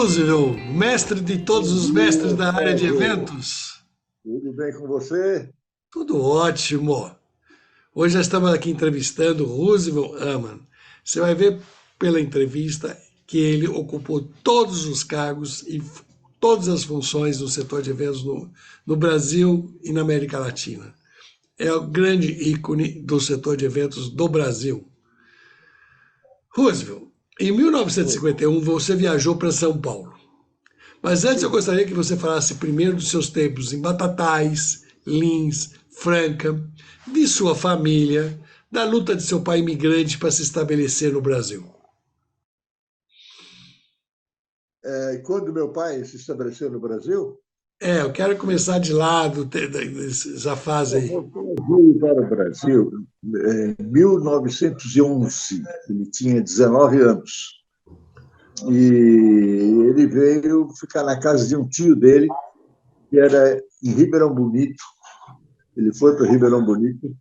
Roosevelt, mestre de todos Bom os mestres dia, da área de Sérgio. eventos. Tudo bem com você? Tudo ótimo. Hoje nós estamos aqui entrevistando Roosevelt Aman. Você vai ver pela entrevista que ele ocupou todos os cargos e todas as funções no setor de eventos no Brasil e na América Latina. É o grande ícone do setor de eventos do Brasil. Roosevelt, em Oi. 1951 você viajou para São Paulo. Mas antes eu Sim. gostaria que você falasse primeiro dos seus tempos em Batatais, Lins, Franca, de sua família, da luta de seu pai imigrante para se estabelecer no Brasil. E quando meu pai se estabeleceu no Brasil, Eu quero começar de lado dessa fase aí. meu pai veio para o Brasil em 1911. Ele tinha 19 anos. E ele veio ficar na casa de um tio dele, que era em Ribeirão Bonito. Ele foi para Ribeirão Bonito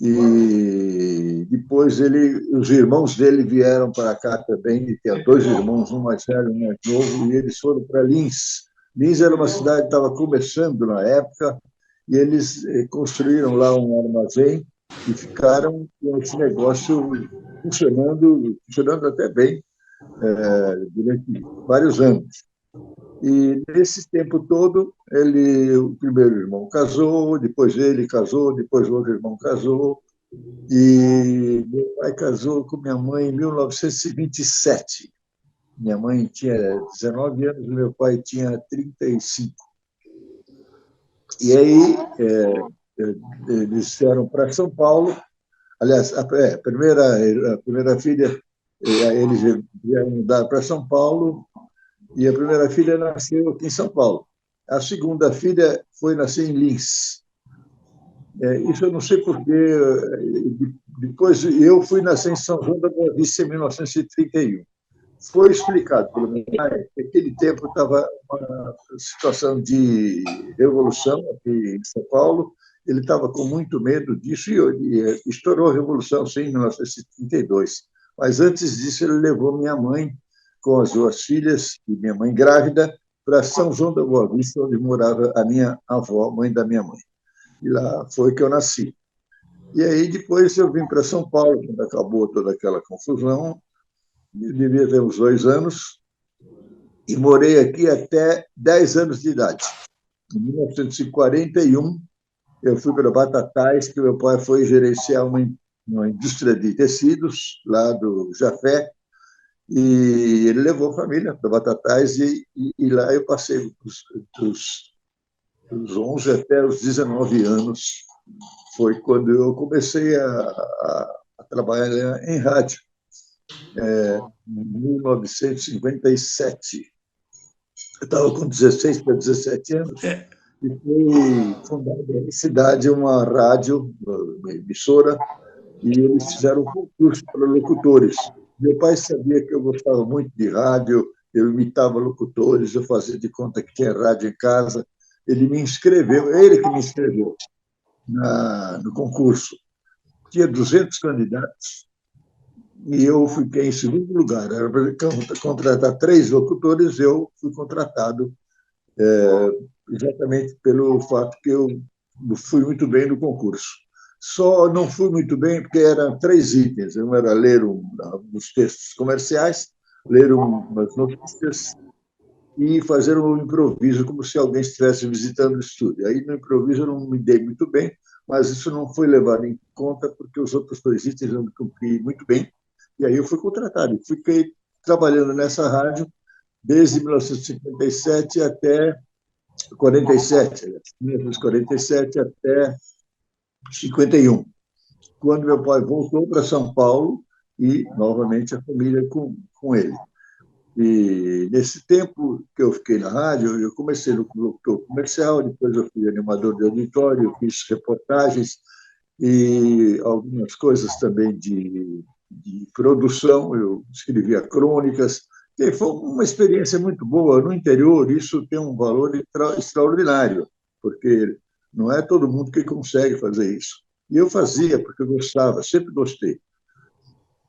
e depois os irmãos dele vieram para cá também. Ele tinha dois irmãos, um mais velho e um mais novo, e eles foram para Lins. Lins era uma cidade que estava começando na época, e eles construíram lá um armazém e ficaram com esse negócio funcionando até bem durante vários anos. E nesse tempo todo, o primeiro irmão casou, depois ele casou, depois o outro irmão casou, e meu pai casou com minha mãe em 1927. Minha mãe tinha 19 anos, meu pai tinha 35. E aí eles vieram para São Paulo. Aliás, a primeira filha, eles vieram mudar para São Paulo, e a primeira filha nasceu aqui em São Paulo. A segunda filha foi nascer em Lins. Isso eu não sei porque. Depois eu fui nascer em São João da Boa Vista em 1931. Foi explicado pelo meu pai que naquele tempo estava uma situação de revolução aqui em São Paulo. Ele estava com muito medo disso e estourou a revolução, sim, em 1932. Mas antes disso, ele levou minha mãe com as duas filhas e minha mãe grávida para São João da Boa Vista, onde morava a minha avó, mãe da minha mãe. E lá foi que eu nasci. E aí depois eu vim para São Paulo, quando acabou toda aquela confusão. Eu devia ter uns 2 anos, e morei aqui até 10 anos de idade. Em 1941, eu fui para Batatais, que meu pai foi gerenciar uma indústria de tecidos lá do Jafé, e ele levou a família para Batatais, e lá eu passei dos 11 até os 19 anos. Foi quando eu comecei a trabalhar em rádio, em 1957. Eu estava com 16 para 17 anos, É, e foi fundada na cidade uma rádio, uma emissora, e eles fizeram um concurso para locutores. Meu pai sabia que eu gostava muito de rádio, eu imitava locutores, eu fazia de conta que tinha rádio em casa. Ele que me inscreveu no concurso. Tinha 200 candidatos e eu fiquei em segundo lugar. Era para contratar 3 locutores, eu fui contratado exatamente pelo fato que eu fui muito bem no concurso. Só não fui muito bem porque eram 3 itens. Um era ler uns textos comerciais, ler umas notícias e fazer um improviso, como se alguém estivesse visitando o estúdio. Aí, no improviso, eu não me dei muito bem, mas isso não foi levado em conta porque os outros 2 itens eu me cumpri muito bem. E aí eu fui contratado. Fiquei trabalhando nessa rádio desde 1957 até 47, 1947 até 51, quando meu pai voltou para São Paulo e, novamente, a família com ele. E nesse tempo que eu fiquei na rádio, eu comecei no locutor comercial, depois eu fui animador de auditório, fiz reportagens e algumas coisas também de produção, eu escrevia crônicas. E foi uma experiência muito boa. No interior, isso tem um valor extraordinário, porque não é todo mundo que consegue fazer isso. E eu fazia porque eu gostava, sempre gostei.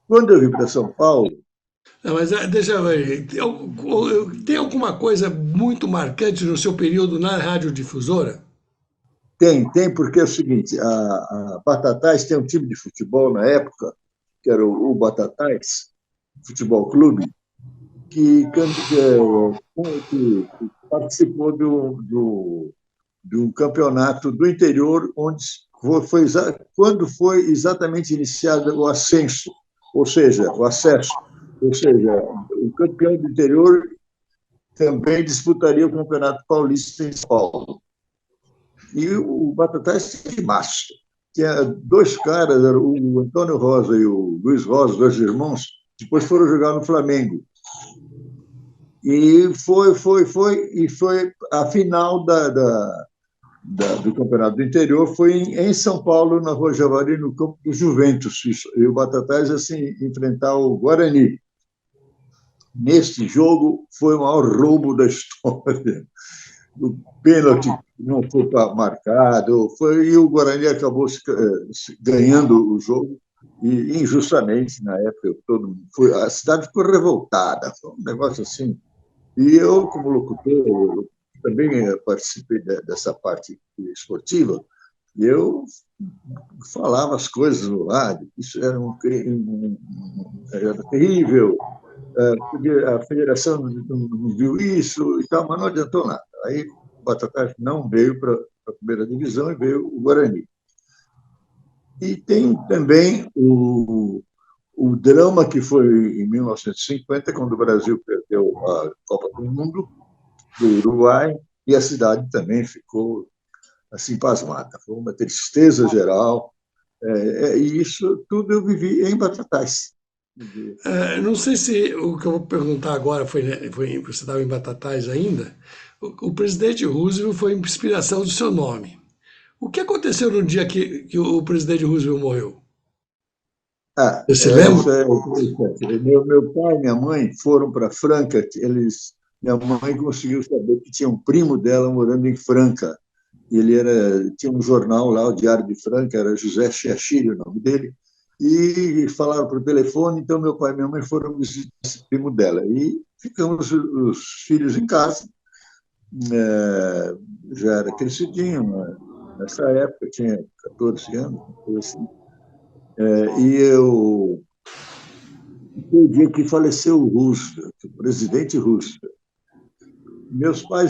Quando eu vim para São Paulo, Não, mas deixa eu ver, tem alguma coisa muito marcante no seu período na radiodifusora? Tem, porque é o seguinte, a Batatais tem um time de futebol na época, que era o Batatais Futebol Clube, que participou de um campeonato do interior, onde quando foi exatamente iniciado o ascenso, ou seja, o acesso. Ou seja, o campeão do interior também disputaria o Campeonato Paulista em São Paulo. E o Batatais de março. Tinha dois caras, o Antônio Rosa e o Luiz Rosa, dois irmãos, depois foram jogar no Flamengo. E foi a final do Campeonato do Interior foi em São Paulo, na Rua Javari, no campo do Juventus. E o Batatais assim, enfrentar o Guarani. Neste jogo, foi o maior roubo da história. O pênalti não foi marcado, e o Guarani acabou ganhando o jogo, e injustamente, na época, a cidade ficou revoltada, foi um negócio assim. E eu, como locutor, eu também participei dessa parte esportiva, e eu falava as coisas no rádio, isso era terrível, a federação não viu isso e tal, mas não adiantou nada. Aí o Batatais não veio para a primeira divisão e veio o Guarani. E tem também o drama que foi em 1950, quando o Brasil perdeu a Copa do Mundo do Uruguai, e a cidade também ficou assim pasmada. Foi uma tristeza geral, e isso tudo eu vivi em Batatais. Não sei se o que eu vou perguntar agora foi, né, você estava em Batatais ainda. O presidente Roosevelt foi inspiração do seu nome. O que aconteceu no dia que o presidente Roosevelt morreu? Você se Isso lembra? é interessante. Meu pai e minha mãe foram para Franca. Minha mãe conseguiu saber que tinha um primo dela morando em Franca. Tinha um jornal lá, o Diário de Franca, era José Chiachiri, o nome dele, e falaram por telefone. Então meu pai e minha mãe foram visitar esse primo dela e ficamos os filhos em casa. É, já era crescidinho, né? Nessa época, eu tinha 14 anos, coisa assim. E foi o dia que faleceu o Roosevelt, o presidente Roosevelt. Meus pais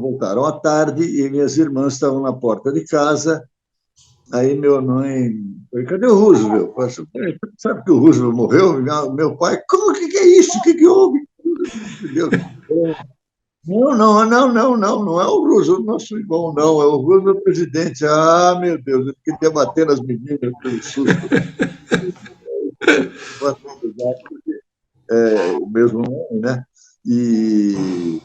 voltaram à tarde e minhas irmãs estavam na porta de casa. Aí minha mãe falou, cadê o Roosevelt? Eu falei, sabe que o Roosevelt morreu? Meu pai, como que é isso? O que houve? Meu Deus. Não é o Roosevelt, nosso irmão, não, é o Roosevelt presidente. Ah, meu Deus, eu fiquei debatendo as meninas pelo susto. O mesmo nome, né? E,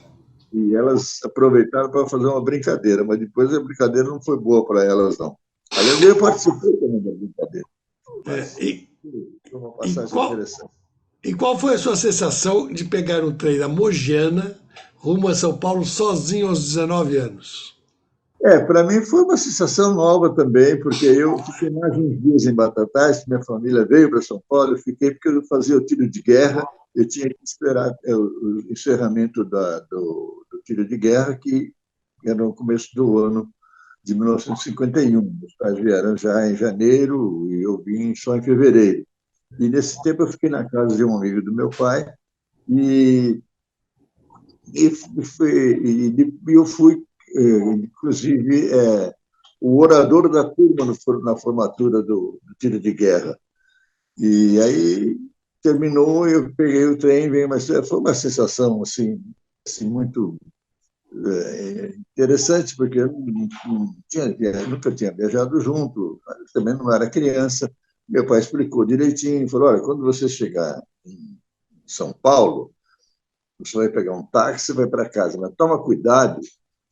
e elas aproveitaram para fazer uma brincadeira, mas depois a brincadeira não foi boa para elas, não. Aliás, eu participei também da brincadeira, É, mas foi uma e, passagem qual, interessante. e qual foi a sua sensação de pegar o trem da Mogiana rumo a São Paulo sozinho aos 19 anos? Para mim foi uma sensação nova também, porque eu fiquei mais uns dias em Batatais, minha família veio para São Paulo, eu fiquei porque eu fazia o tiro de guerra, eu tinha que esperar o encerramento do tiro de guerra, que era no começo do ano de 1951. Meus pais vieram já em janeiro e eu vim só em fevereiro. E nesse tempo eu fiquei na casa de um amigo do meu pai e, eu fui, inclusive, o orador da turma na formatura do tiro de guerra. E aí terminou, eu peguei o trem, mas foi uma sensação assim muito interessante, porque eu nunca tinha viajado junto, também não era criança. Meu pai explicou direitinho, falou, olha, quando você chegar em São Paulo, você vai pegar um táxi e vai para casa, mas toma cuidado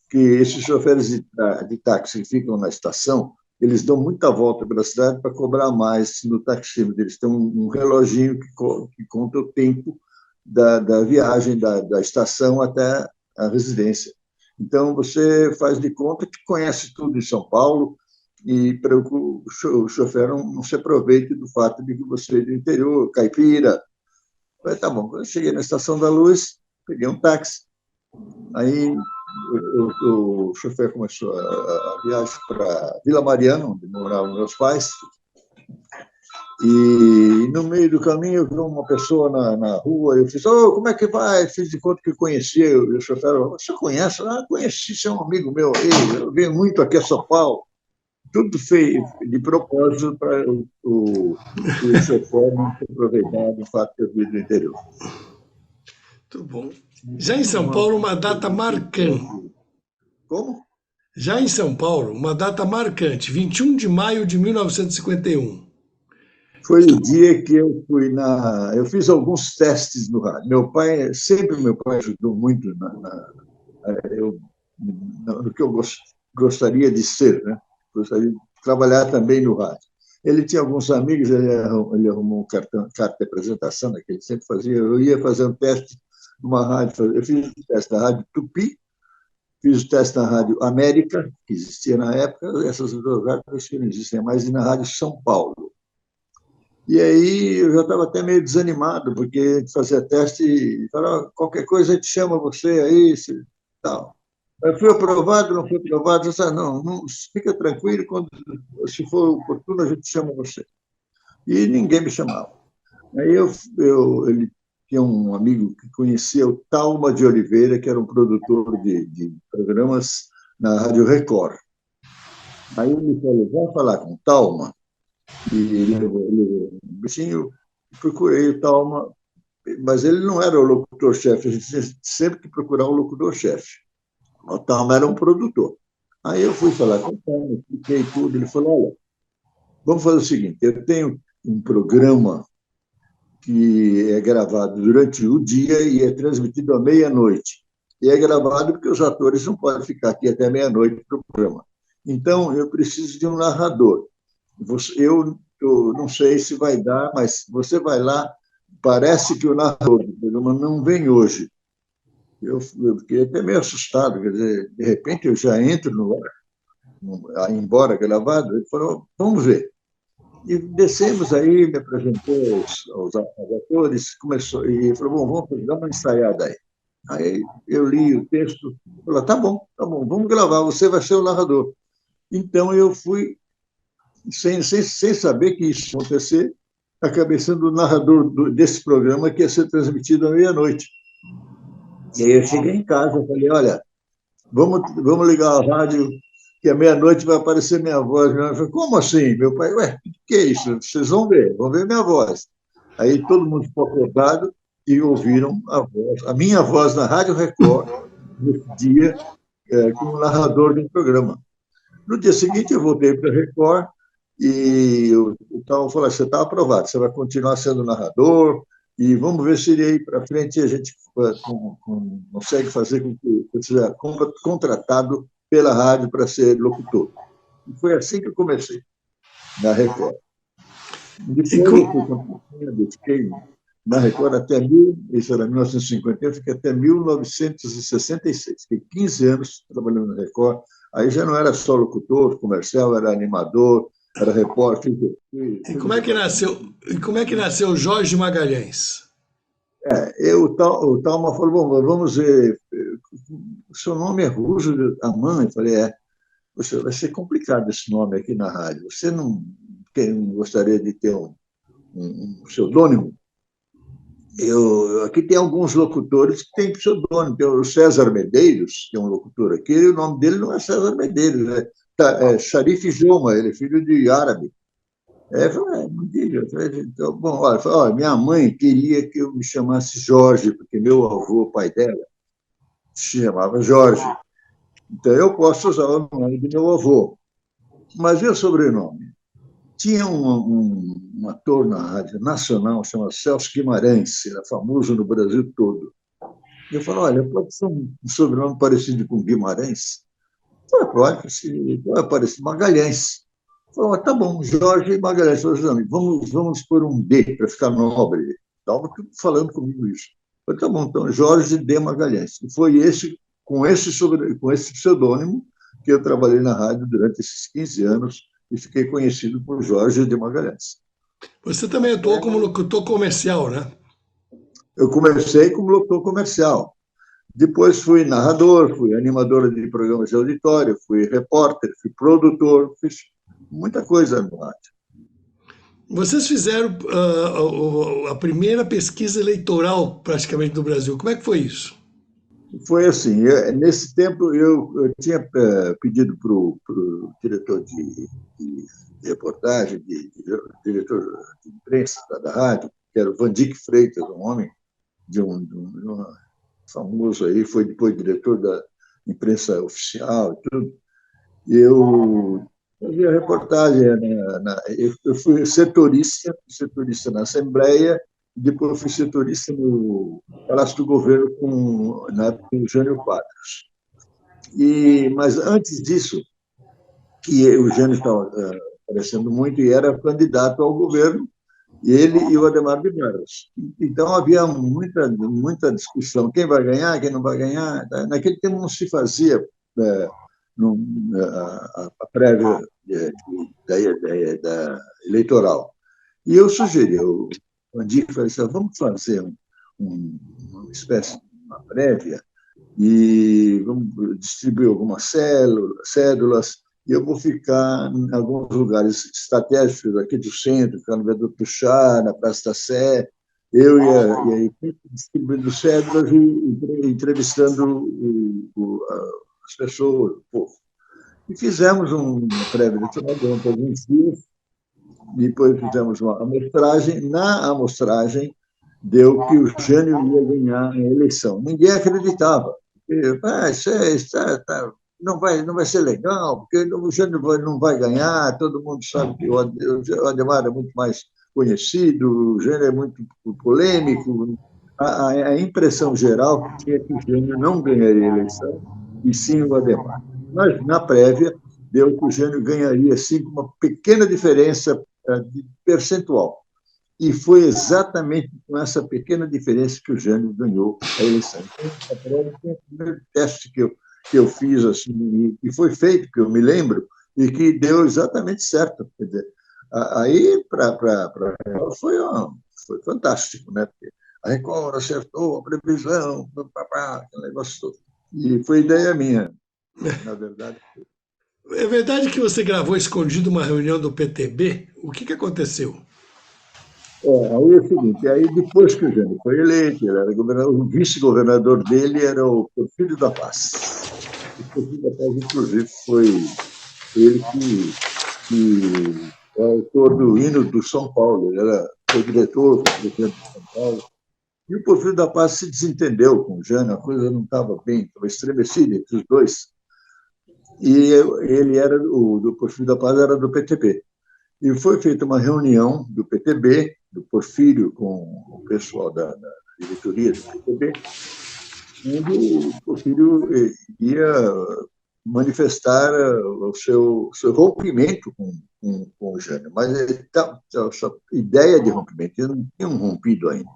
que esses choferes de táxi que ficam na estação, eles dão muita volta pela cidade para cobrar mais no taxímetro. Eles têm um reloginho que conta o tempo da viagem da estação até a residência. Então, você faz de conta que conhece tudo em São Paulo e para o chofer não se aproveite do fato de que você é do interior, caipira. Falei, tá bom. Quando eu cheguei na Estação da Luz, peguei um táxi. Aí o chofer começou a viagem para Vila Mariana, onde moravam meus pais. E no meio do caminho eu vi uma pessoa na rua, eu fiz, oh, como é que vai? Fiz de conta que conhecia, e o chofer falou, você conhece? Ah, conheci, você é um amigo meu aí, eu venho muito aqui a São Paulo. Tudo feito de propósito para o chofer não se aproveitar do fato de eu vir do interior. Muito bom. Já em São Paulo, uma data marcante. Como? Já em São Paulo, uma data marcante, 21 de maio de 1951. Foi o dia que eu fui na. Eu fiz alguns testes no rádio. Meu pai ajudou muito no que eu gostaria de ser, né? Gostaria de trabalhar também no rádio. Ele tinha alguns amigos, ele arrumou um carta de apresentação, né, que ele sempre fazia. Eu ia fazer um teste numa rádio. Eu fiz o teste da Rádio Tupi, fiz o teste na Rádio América, que existia na época, essas duas rádios que não existem mais, e na Rádio São Paulo. E aí eu já estava até meio desanimado, porque a gente fazia teste e falava, qualquer coisa a gente chama você aí, tal. Eu fui aprovado, não fui aprovado, eu disse, não, não, fica tranquilo, se for oportuno a gente chama você. E ninguém me chamava. Aí ele tinha um amigo que conhecia o Talma de Oliveira, que era um produtor de programas na Rádio Record. Aí ele falou, vamos falar com o Talma. E ele bichinho, procurei o Talma, mas ele não era o locutor-chefe, a gente tinha sempre que procurar um locutor-chefe. O Talma era um produtor. Aí eu fui falar com o Talma, expliquei tudo, ele falou, olha, vamos fazer o seguinte, eu tenho um programa que é gravado durante o dia e é transmitido à meia-noite. E é gravado porque os atores não podem ficar aqui até meia-noite para o programa. Então, eu preciso de um narrador. Eu não sei se vai dar, mas você vai lá, parece que o narrador do programa não vem hoje. Eu fiquei até meio assustado, quer dizer, de repente eu já entro embora gravado, ele falou, vamos ver. E descemos aí, me apresentou aos atores, começou, e falou, bom, vamos dar uma ensaiada aí. Aí eu li o texto, falou, tá bom, vamos gravar, você vai ser o narrador. Então eu fui, sem saber que isso ia acontecer, acabei sendo o narrador desse programa que ia ser transmitido à meia-noite. E aí eu cheguei em casa, falei, olha, vamos ligar a rádio, que à meia-noite vai aparecer minha voz. Eu falei, como assim? Meu pai, ué, o que é isso? Vocês vão ver minha voz. Aí todo mundo ficou acordado e ouviram a minha voz na Rádio Record, nesse dia, como narrador de um programa. No dia seguinte, eu voltei para a Record e o tal falou, você está aprovado, você vai continuar sendo narrador e vamos ver se aí para frente a gente consegue fazer com que você seja contratado pela rádio para ser locutor. E foi assim que eu comecei, na Record. Depois eu fui campeão, fiquei na Record isso era 1950, eu fiquei até 1966. Fiquei 15 anos trabalhando na Record. Aí já não era só locutor, comercial, era animador, era repórter. E como é que nasceu Jorge Magalhães? O Talma falou, bom, vamos ver, o seu nome é Rujo Aman? Eu falei, poxa, vai ser complicado esse nome aqui na rádio. Você não gostaria de ter um pseudônimo? Aqui tem alguns locutores que têm pseudônimo. Tem o César Medeiros, que é um locutor aqui, e o nome dele não é César Medeiros, é Sharif Joma, ele é filho de árabe. Não diga. Então, bom, olha, minha mãe queria que eu me chamasse Jorge, porque meu avô, o pai dela, se chamava Jorge. Então, eu posso usar o nome do meu avô. Mas e o sobrenome? Tinha um ator na Rádio Nacional, chamado Celso Guimarães, era famoso no Brasil todo. Eu falei, olha, pode ser um sobrenome parecido com Guimarães? Pode parecer Magalhães. Falou, tá bom, Jorge Magalhães. Falei, vamos pôr um D para ficar nobre. Estava falando comigo isso. Falei, tá bom, então, Jorge D. Magalhães. E foi com esse pseudônimo que eu trabalhei na rádio durante esses 15 anos e fiquei conhecido por Jorge D. Magalhães. Você também atuou como locutor comercial, né? Eu comecei como locutor comercial. Depois fui narrador, fui animador de programas de auditório, fui repórter, fui produtor, fiz muita coisa no rádio. Vocês fizeram a primeira pesquisa eleitoral praticamente do Brasil. Como é que foi isso? Foi assim, nesse tempo eu tinha pedido para o diretor de reportagem, diretor de imprensa da rádio, que era o Vandic Freitas, um homem de um famoso aí, foi depois diretor da imprensa oficial e tudo. E eu fazia reportagem, eu fui setorista na Assembleia, e depois fui setorista no Palácio do Governo na época do Jânio Quadros. Mas antes disso, que o Jânio estava aparecendo muito e era candidato ao governo, ele e o Ademar de Barros. Então havia muita discussão, quem vai ganhar, quem não vai ganhar. Naquele tempo não se fazia é, a prévia da eleitoral. E eu sugeri, o Andico falou assim, vamos fazer uma espécie de uma prévia e vamos distribuir algumas cédulas, e eu vou ficar em alguns lugares estratégicos aqui do centro, ficar no Viaduto do Chá, na Praça da Sé, eu e a equipe distribuindo cédulas e entrevistando as pessoas, o povo. E fizemos uma prévia eleitoral durante alguns dias, depois fizemos uma amostragem. Na amostragem, deu que o Jânio ia ganhar a eleição. Ninguém acreditava. Não vai ser legal, porque o Jânio não vai ganhar, todo mundo sabe que o Ademar é muito mais conhecido, o Jânio é muito polêmico. A impressão geral é que o Jânio não ganharia a eleição, e sim o Ademar. Mas, na prévia, deu que o Jânio ganharia, sim, com uma pequena diferença de percentual. E foi exatamente com essa pequena diferença que o Jânio ganhou a eleição. Então, foi o primeiro teste que eu fiz, assim, e foi feito, que eu me lembro, e que deu exatamente certo. Quer dizer, aí, foi fantástico, né? Porque a Record acertou a previsão, aquele negócio todo. E foi ideia minha, na verdade. É verdade que você gravou escondido uma reunião do PTB? O que aconteceu? Aí é o seguinte, aí depois que o Jânio foi eleito, ele era governador, o vice-governador dele era o Porfírio da Paz. O Porfírio da Paz, inclusive, foi ele que é autor do hino do São Paulo. Ele foi diretor, foi presidente de São Paulo. E o Porfírio da Paz se desentendeu com o Jânio, a coisa não estava bem, estava estremecida entre os dois. E ele era, do Porfírio da Paz era do PTB. E foi feita uma reunião do PTB, do Porfírio, com o pessoal da diretoria do PTB, onde o Porfírio ia manifestar o seu rompimento com o Jânio. Mas essa ideia de rompimento, eles não tinham rompido ainda.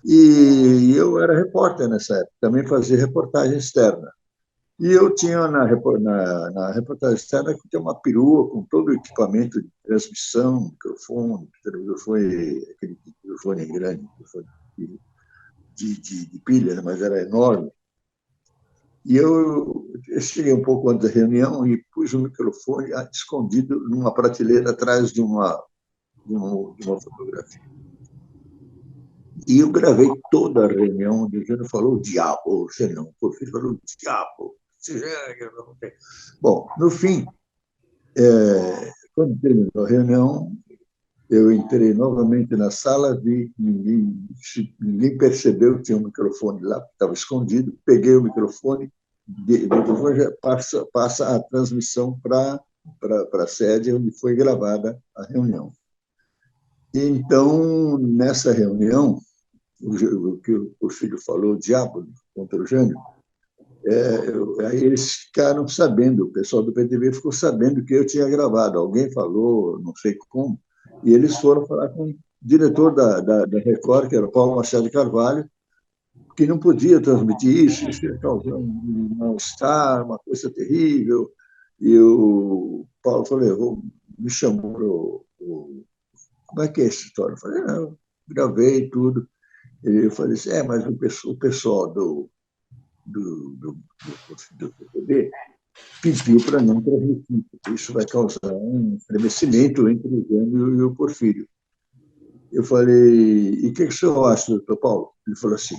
E eu era repórter nessa época, também fazia reportagem externa. E eu tinha na reportagem externa que tinha uma perua com todo o equipamento de transmissão, microfone, aquele microfone grande, microfone de pilha, né, mas era enorme. E eu cheguei um pouco antes da reunião e pus o microfone escondido numa prateleira atrás de uma fotografia. E eu gravei toda a reunião, onde o Jânio falou o diabo, o Porfírio falou o diabo. Bom, no fim, quando terminou a reunião, eu entrei novamente na sala, vi que ninguém percebeu que tinha um microfone lá, que estava escondido, peguei o microfone, passa a transmissão para a sede onde foi gravada a reunião. E então, nessa reunião, o que o filho falou, o diabo contra o Jânio, aí eles ficaram sabendo, o pessoal do PTV ficou sabendo que eu tinha gravado. Alguém falou, não sei como, e eles foram falar com o diretor da Record, que era o Paulo Machado de Carvalho, que não podia transmitir isso ia causar um mal-estar, uma coisa terrível. E o Paulo falou, me chamou, como é que é essa história? Eu falei, não, gravei tudo. Eu falei assim, mas o pessoal do PTB pediu para não transmitir, porque isso vai causar um estremecimento entre o Jânio e o Porfírio. Eu falei, e o que o senhor acha, doutor Paulo? Ele falou assim,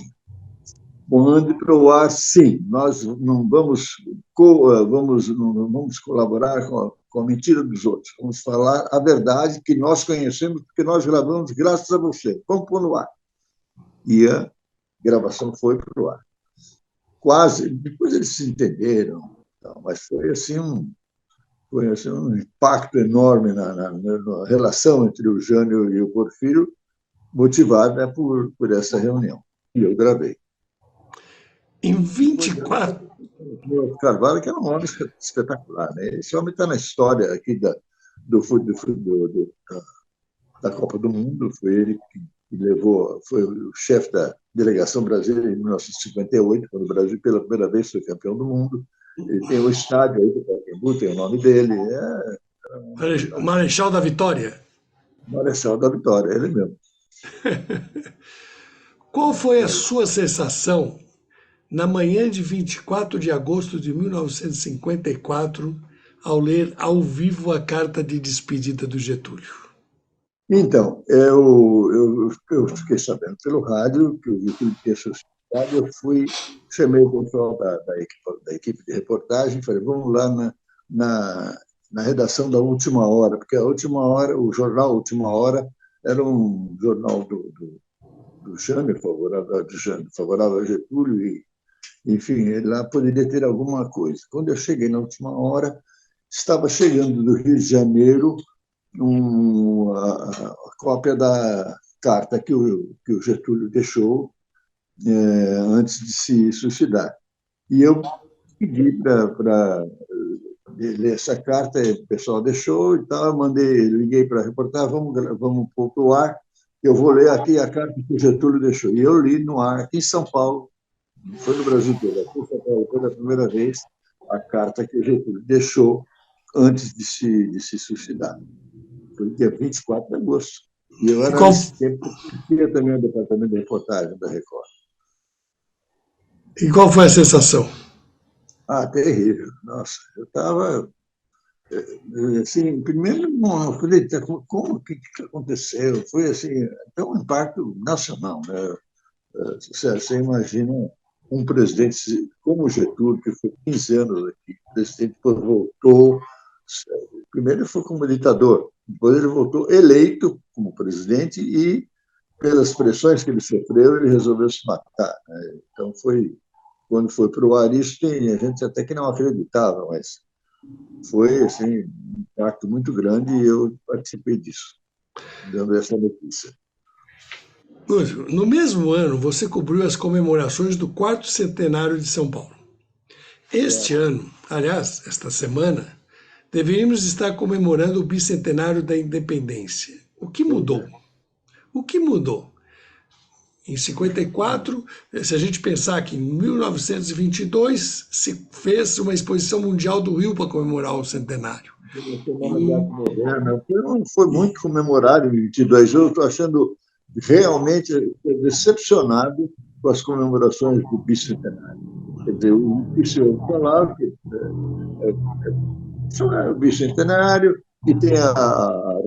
mande para o ar, sim, nós não vamos, não vamos colaborar com a mentira dos outros, vamos falar a verdade que nós conhecemos, porque nós gravamos graças a você, vamos pôr no ar. E a gravação foi para o ar. Quase, depois eles se entenderam, mas foi assim, um impacto enorme na relação entre o Jânio e o Porfírio, motivada por essa reunião. E eu gravei. Em Depois, 24. o Carvalho, que era um homem espetacular. Né? Esse homem está na história aqui da Copa do Mundo. Foi ele que levou, foi o chefe da delegação brasileira em 1958, quando o Brasil, pela primeira vez, foi campeão do mundo. Ele tem o estádio aí do Pacaembu, tem o nome dele. O Marechal da Vitória. Marechal da Vitória, ele mesmo. Qual foi a sua sensação na manhã de 24 de agosto de 1954, ao ler ao vivo a carta de despedida do Getúlio? Então, eu fiquei sabendo pelo rádio que o Getúlio tinha suscitado, chamei o pessoal da equipe de reportagem, falei, vamos lá na redação da Última Hora, porque a Última Hora, o jornal Última Hora, era um jornal do Jânio, favorável a Getúlio, e, enfim, lá poderia ter alguma coisa. Quando eu cheguei na Última Hora, estava chegando do Rio de Janeiro a cópia da carta que o Getúlio deixou antes de se suicidar. E eu pedi para ler essa carta, o pessoal deixou e tal, liguei para a reportagem, vamos pôr para o ar, eu vou ler aqui a carta que o Getúlio deixou. E eu li no ar, aqui em São Paulo, foi no Brasil todo, aqui em São Paulo, pela primeira vez, a carta que o Getúlio deixou antes de se suicidar. Foi dia 24 de agosto. E eu era, nesse tempo, tinha também o departamento de reportagem da Record. E qual foi a sensação? Terrível. Nossa, eu estava... Assim, primeiro, não acreditei, como que aconteceu? Foi assim, até um impacto nacional. Né? Você imagina um presidente como o Getúlio, que foi 15 anos aqui, o presidente voltou, primeiro ele foi como ditador, depois ele voltou eleito como presidente e, pelas pressões que ele sofreu, ele resolveu se matar. Né? Então, quando foi para o ar, isso a gente até que não acreditava, mas foi assim, um impacto muito grande e eu participei disso, dando essa notícia. No mesmo ano, você cobriu as comemorações do 4º centenário de São Paulo. Este ano, aliás, esta semana, deveríamos estar comemorando o bicentenário da independência. O que mudou? O que mudou? Em 54, se a gente pensar que em 1922 se fez uma exposição mundial do Rio para comemorar o centenário. Foi muito comemorado em 22. Eu estou achando realmente decepcionado com as comemorações do bicentenário. Quer dizer, o senhor falava que é o bicentenário e tem a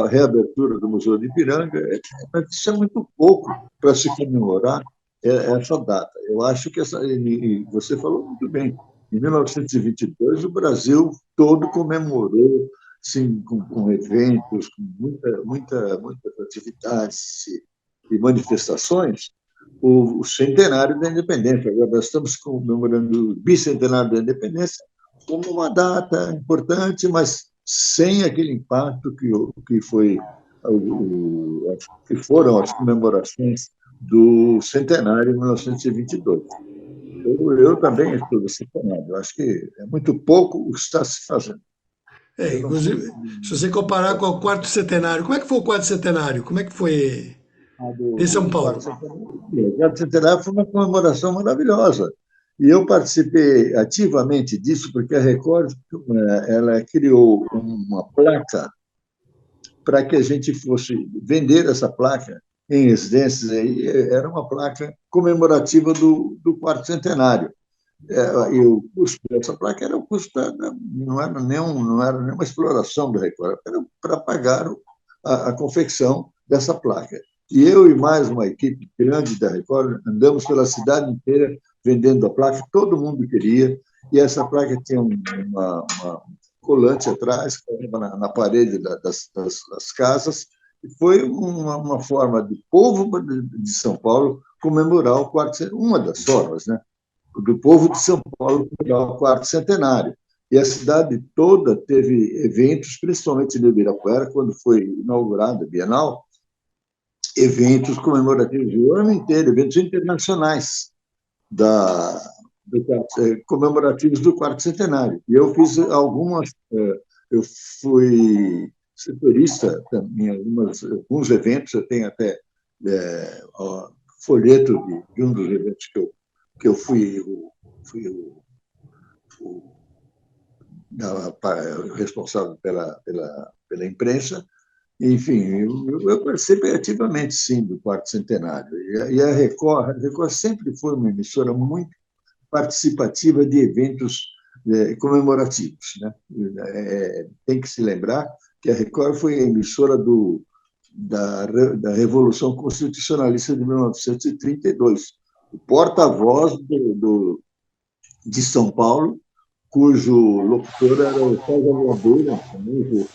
reabertura do Museu de Ipiranga, mas isso é muito pouco para se comemorar essa data. Eu acho que você falou muito bem, em 1922 o Brasil todo comemorou, sim, com eventos, com muitas atividades e manifestações, o centenário da independência. Agora nós estamos comemorando o bicentenário da independência como uma data importante, mas sem aquele impacto que foram as comemorações do centenário de 1922. Eu também estou decepcionado. Eu acho que é muito pouco o que está se fazendo. Inclusive, se você comparar com o 4º centenário, como é que foi o 4º centenário? Como é que foi em São Paulo? O 4º centenário foi uma comemoração maravilhosa. E eu participei ativamente disso, porque a Record ela criou uma placa para que a gente fosse vender essa placa em residências, aí, era uma placa comemorativa do quarto centenário. E o custo dessa placa era o custo não era nenhuma exploração do Record, era para pagar a confecção dessa placa. E eu e mais uma equipe grande da Record andamos pela cidade inteira vendendo a placa, todo mundo queria, e essa placa tinha uma colante atrás, na parede das casas, e foi uma forma do povo de São Paulo comemorar o quarto, uma das formas, né? Do povo de São Paulo comemorar o quarto centenário. E a cidade toda teve eventos, principalmente no Ibirapuera, quando foi inaugurada a Bienal, eventos comemorativos o ano inteiro, eventos internacionais da, comemorativos do quarto centenário. E eu fiz algumas, eu fui setorista em alguns eventos, eu tenho até folheto de um dos eventos que eu fui o responsável pela imprensa. Enfim, eu participei ativamente, sim, do quarto centenário. E a Record sempre foi uma emissora muito participativa de eventos comemorativos, né? Tem que se lembrar que a Record foi a emissora da Revolução Constitucionalista de 1932, o porta-voz de São Paulo, cujo locutor era o César Ladeira, também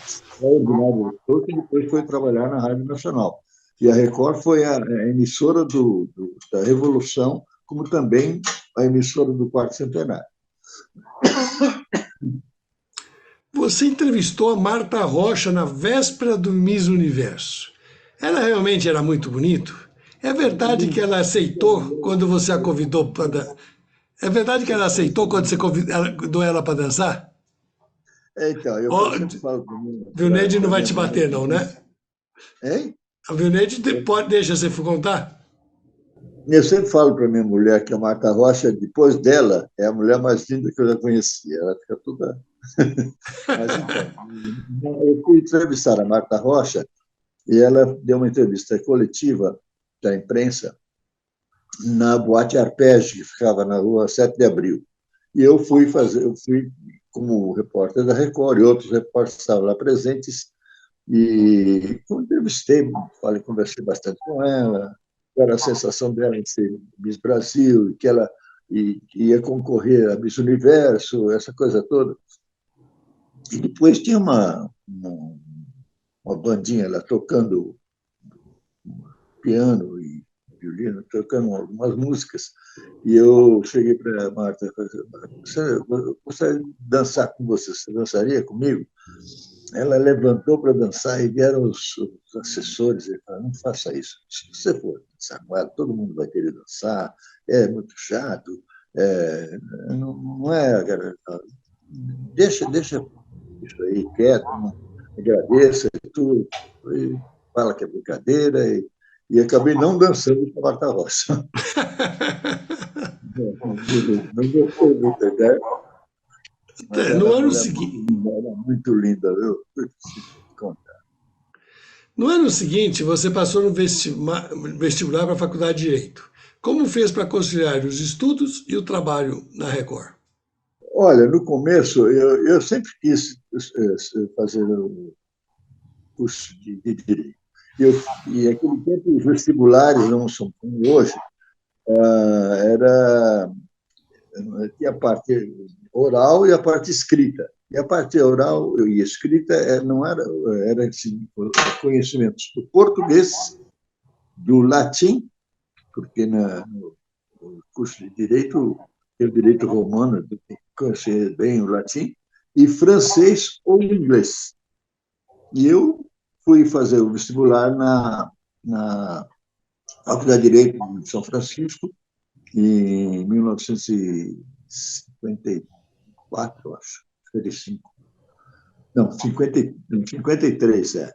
extraordinário locutor, que depois foi trabalhar na Rádio Nacional. E a Record foi a emissora da Revolução, como também a emissora do quarto centenário. Você entrevistou a Marta Rocha na véspera do Miss Universo. Ela realmente era muito bonito? É verdade que ela aceitou quando você a convidou para... É verdade que ela aceitou quando você convidou ela para dançar? Então, eu Oh, sempre falo para mim... Vilneide não vai te bater não, né? Hein? A Vilneide deixa você contar? Eu sempre falo para minha mulher que a Marta Rocha, depois dela, é a mulher mais linda que eu já conheci. Ela fica toda... Mas então, eu fui entrevistar a Marta Rocha e ela deu uma entrevista coletiva da imprensa na Boate Arpege, que ficava na rua 7 de Abril. E eu fui como repórter da Record, e outros repórteres estavam lá presentes, e entrevistei, conversei bastante com ela, era a sensação dela em ser Miss Brasil, que ela ia concorrer a Miss Universo, essa coisa toda. E depois tinha uma bandinha lá tocando piano e violino, tocando algumas músicas. E eu cheguei para a Marta e falei: eu gostaria de dançar com você, você dançaria comigo? Ela levantou para dançar e vieram os assessores e falaram: não faça isso. Se você for dançar com ela, todo mundo vai querer dançar, é muito chato, não é. Deixa isso aí quieto, agradeça e tudo, e fala que é brincadeira, e acabei não dançando com a Marta Rocha. Não gostei muito da ideia, mas ela No é uma ano mulher seguinte, muito linda, viu? no ano seguinte, você passou no vestibular para a Faculdade de Direito. Como fez para conciliar os estudos e o trabalho na Record? Olha, no começo, eu sempre quis fazer o curso de Direito. E naquele tempo, os vestibulares não são como hoje, tinha a parte oral e a parte escrita. E a parte oral e escrita não era assim, conhecimentos do português, do latim, porque no curso de Direito tem o direito romano, tem que conhecer bem o latim, e francês ou inglês. E eu fui fazer o vestibular na Faculdade de Direito de São Francisco, em 1954, acho, 55. Não, 53, é.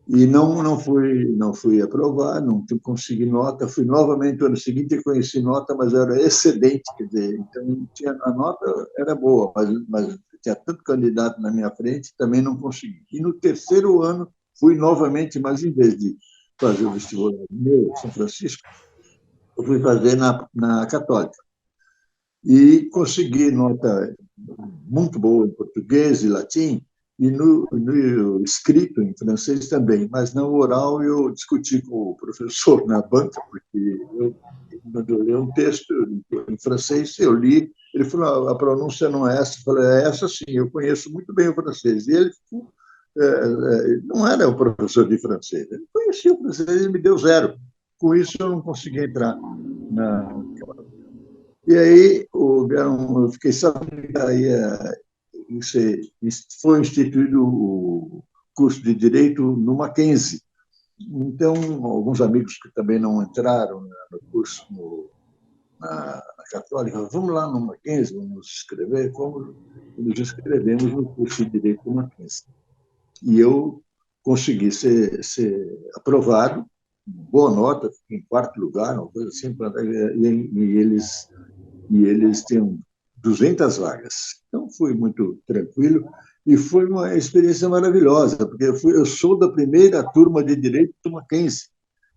E não fui aprovar, não consegui nota. Fui novamente no ano seguinte e conheci nota, mas era excedente, quer dizer, então a nota era boa, mas tinha tanto candidato na minha frente, também não consegui. E no terceiro ano fui novamente, mas em vez de fazer o vestibular meu, São Francisco, eu fui fazer na Católica. E consegui nota muito boa em português e latim, e no escrito em francês também, mas no oral eu discuti com o professor na banca, porque eu mandou ler um texto em francês, eu li, ele falou, a pronúncia não é essa, eu falei, é essa sim, eu conheço muito bem o francês. E ele não era o professor de francês, ele conhecia o francês, ele me deu 0. Com isso eu não consegui entrar na... E aí eu fiquei sabendo que aí foi instituído o curso de Direito no Mackenzie. Então, alguns amigos que também não entraram no curso na Católica, vamos lá no Mackenzie, vamos nos inscrever, nos inscrevemos no curso de Direito do Mackenzie. E eu consegui ser aprovado, boa nota, fiquei em 4º lugar, uma coisa assim, e eles têm 200 vagas. Então, foi muito tranquilo e foi uma experiência maravilhosa, porque eu sou da primeira turma de Direito do Mackenzie.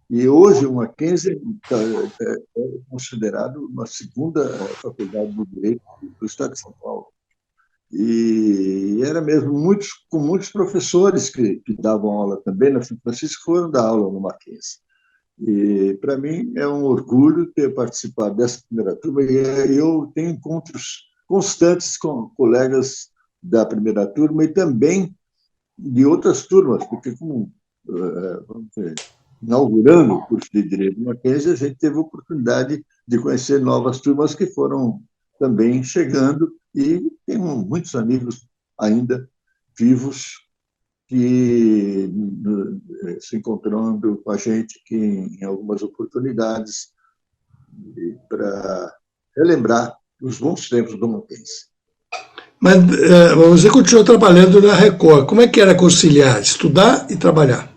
E hoje o Mackenzie é considerado uma segunda faculdade de Direito do Estado de São Paulo. E era mesmo com muitos professores que davam aula também na São Francisco foram dar aula no Mackenzie. E, para mim, é um orgulho ter participado dessa primeira turma. E eu tenho encontros constantes com colegas da primeira turma e também de outras turmas, porque, como vamos dizer, inaugurando o curso de Direito do Mackenzie, a gente teve a oportunidade de conhecer novas turmas que foram também chegando e tenho muitos amigos ainda vivos que se encontrando com a gente que, em algumas oportunidades para relembrar os bons tempos do Mackenzie. Mas você continuou trabalhando na Record. Como é que era conciliar estudar e trabalhar?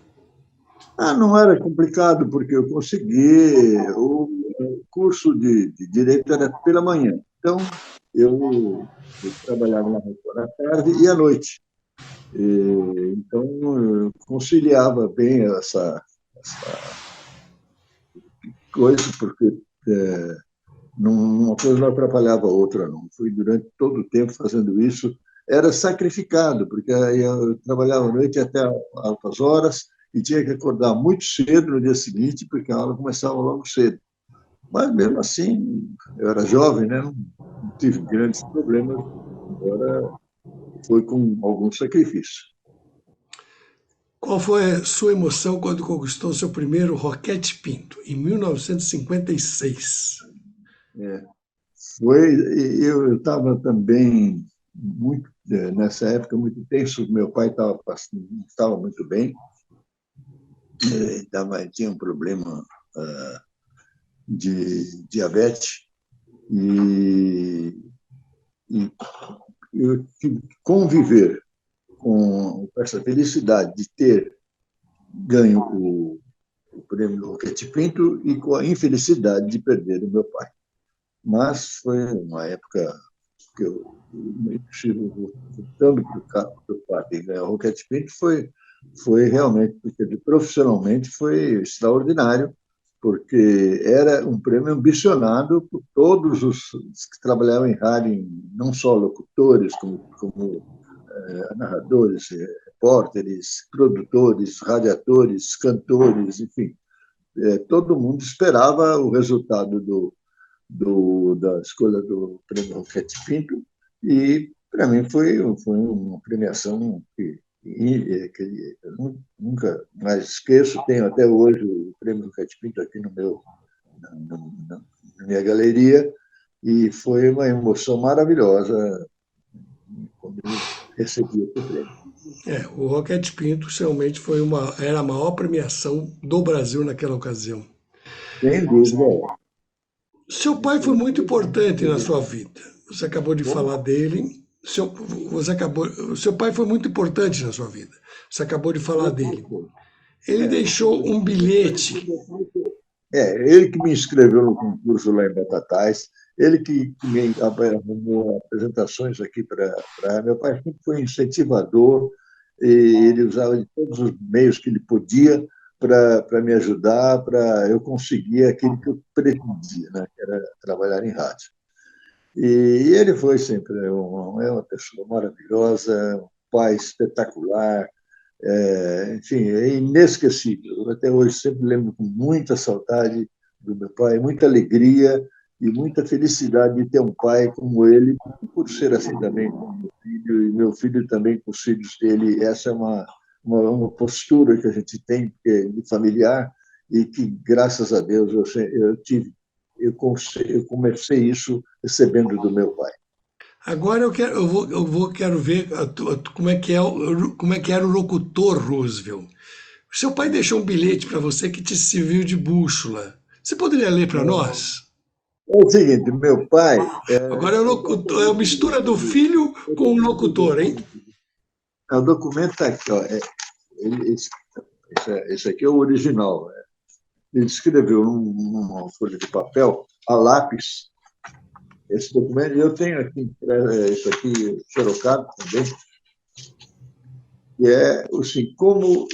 Não era complicado, porque eu consegui. O curso de Direito era pela manhã. Então, eu trabalhava na Record à tarde e à noite. Então, eu conciliava bem essa coisa, porque uma coisa não atrapalhava a outra, não. Fui durante todo o tempo fazendo isso. Era sacrificado, porque eu trabalhava à noite até altas horas e tinha que acordar muito cedo no dia seguinte, porque a aula começava logo cedo. Mas, mesmo assim, eu era jovem, né? Não tive grandes problemas, embora foi com algum sacrifício. Qual foi a sua emoção quando conquistou seu primeiro Roquete Pinto, em 1956? Eu estava também nessa época muito tenso. Meu pai não estava muito bem, tinha um problema de diabetes e eu tive que conviver com essa felicidade de ter ganho o prêmio Roquete Pinto e com a infelicidade de perder o meu pai. Mas foi uma época que eu voltando para o parque e ganhar o Roquete Pinto foi realmente, porque profissionalmente foi extraordinário, porque era um prêmio ambicionado por todos os que trabalhavam em rádio, não só locutores, como narradores, repórteres, produtores, radiadores, cantores, enfim. Todo mundo esperava o resultado da escolha do prêmio Roquete Pinto e, para mim, foi uma premiação que eu nunca mais esqueço. Tenho até hoje o prêmio Roquete Pinto aqui na minha galeria e foi uma emoção maravilhosa quando eu recebi esse prêmio. O Roquete Pinto realmente era a maior premiação do Brasil naquela ocasião. Sem dúvida. Seu pai foi muito importante na sua vida. Você acabou de falar dele. Seu pai foi muito importante na sua vida. Você acabou de falar dele. Ele deixou um bilhete. Ele que me inscreveu no concurso lá em Batatais, ele que me arrumou apresentações aqui para. Meu pai sempre foi incentivador, e ele usava de todos os meios que ele podia para me ajudar, para eu conseguir aquilo que eu pretendia, né? Que era trabalhar em rádio. E ele foi sempre é uma pessoa maravilhosa, um pai espetacular, enfim, é inesquecível. Eu até hoje sempre lembro com muita saudade do meu pai, muita alegria e muita felicidade de ter um pai como ele, por ser assim também com meu filho, e meu filho também com os filhos dele. Essa é uma postura que a gente tem de familiar e que, graças a Deus, eu comecei isso recebendo do meu pai. Agora quero ver como é que era o locutor Roosevelt. O seu pai deixou um bilhete para você que te serviu de bússola. Você poderia ler para nós? É o seguinte, meu pai. Agora é, o locutor, é a mistura do filho com o locutor, hein? O documento está aqui. Ó, esse aqui é o original. Ele escreveu numa folha de papel, a lápis, esse documento. Eu tenho aqui, isso aqui, xerocado também, que é assim, como,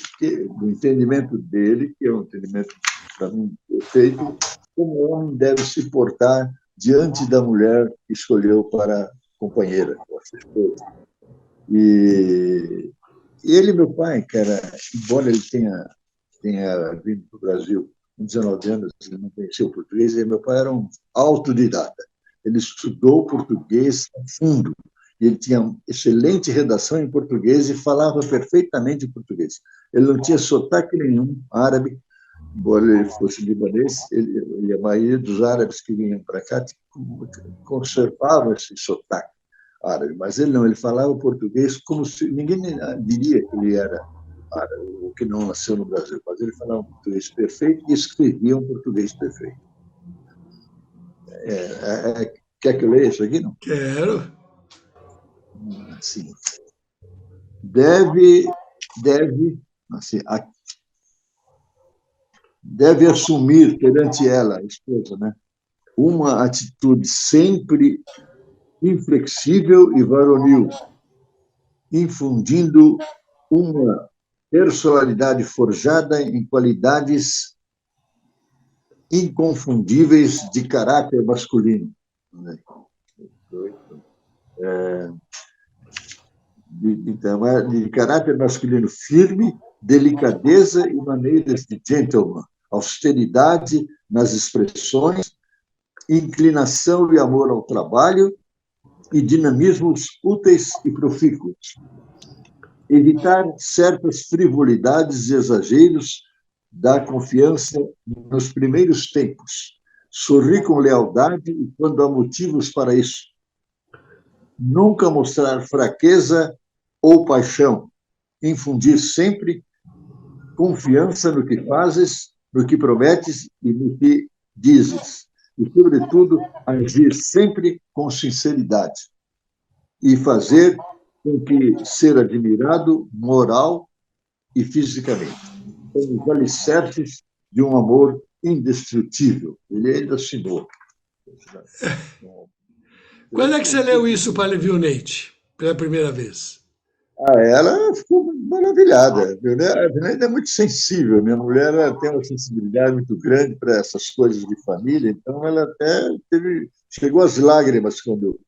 o entendimento dele, que é um entendimento, para mim, perfeito, como o homem deve se portar diante da mulher que escolheu para companheira, para esposa. E ele, meu pai, cara, embora ele tenha vindo para o Brasil com 19 anos, ele não conhecia o português, e meu pai era um autodidata. Ele estudou português a fundo. Ele tinha excelente redação em português e falava perfeitamente português. Ele não tinha sotaque nenhum árabe, embora ele fosse libanês, e a maioria dos árabes que vinham para cá conservavam esse sotaque árabe, mas ele não, ele falava português como se ninguém diria que ele era árabe, ou que não nasceu no Brasil, mas ele falava um português perfeito e escrevia um português perfeito. Quer que eu leia isso aqui? Não? Quero. Assim, deve assim, deve assumir perante ela, a esposa, né, uma atitude sempre inflexível e varonil, infundindo uma personalidade forjada em qualidades inconfundíveis de caráter masculino. De caráter masculino firme, delicadeza e maneiras de gentleman, austeridade nas expressões, inclinação e amor ao trabalho e dinamismos úteis e profícuos. Evitar certas frivolidades e exageros da confiança nos primeiros tempos. Sorrir com lealdade e quando há motivos para isso. Nunca mostrar fraqueza ou paixão. Infundir sempre confiança no que fazes, no que prometes e no que dizes. E, sobretudo, agir sempre com sinceridade. E fazer com que ser admirado moral e fisicamente. São os alicerces de um amor indestrutível. Ele ainda assinou. Quando é que você leu isso para a Vilnete, pela primeira vez? Ela ficou maravilhada. A Vilnete é muito sensível. Minha mulher tem uma sensibilidade muito grande para essas coisas de família, então ela até chegou às lágrimas quando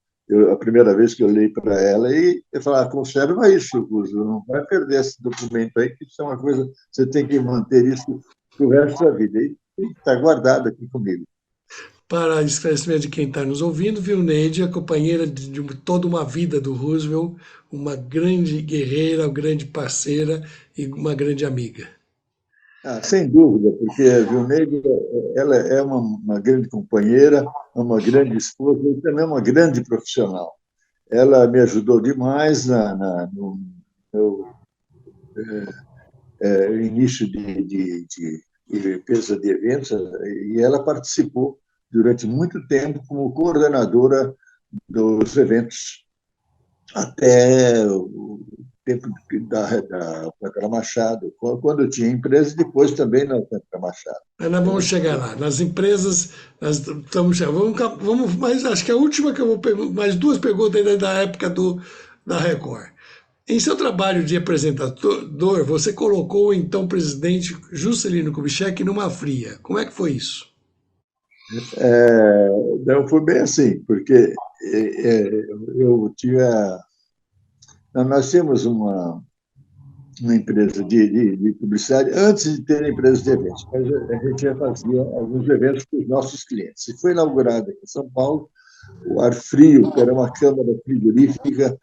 a primeira vez que eu li para ela, e eu falei, conserva isso, Gus, não vai perder esse documento aí, que isso é uma coisa, você tem que manter isso pro resto da vida. E está guardado aqui comigo. Para esclarecimento de quem está nos ouvindo, Vilneide, a companheira de toda uma vida do Roosevelt, uma grande guerreira, uma grande parceira e uma grande amiga. Sem dúvida, porque a Vilneide ela é uma grande companheira, uma grande esposa e também uma grande profissional. Ela me ajudou demais no meu início de limpeza de eventos, e ela participou durante muito tempo como coordenadora dos eventos, até o tempo da Alcântara Machado, quando eu tinha empresa, e depois também na Alcântara Machado. Mas nós vamos chegar lá. Nas empresas, nós estamos chegando. Mas acho que a última que eu vou perguntar, mais duas perguntas ainda da época da Record. Em seu trabalho de apresentador, você colocou o então presidente Juscelino Kubitschek numa fria. Como é que foi isso? Não foi bem assim, porque eu tinha. Nós tínhamos uma empresa de publicidade antes de ter a empresa de eventos, mas a gente já fazia alguns eventos para os nossos clientes. E foi inaugurada aqui em São Paulo o Ar Frio, que era uma câmara frigorífica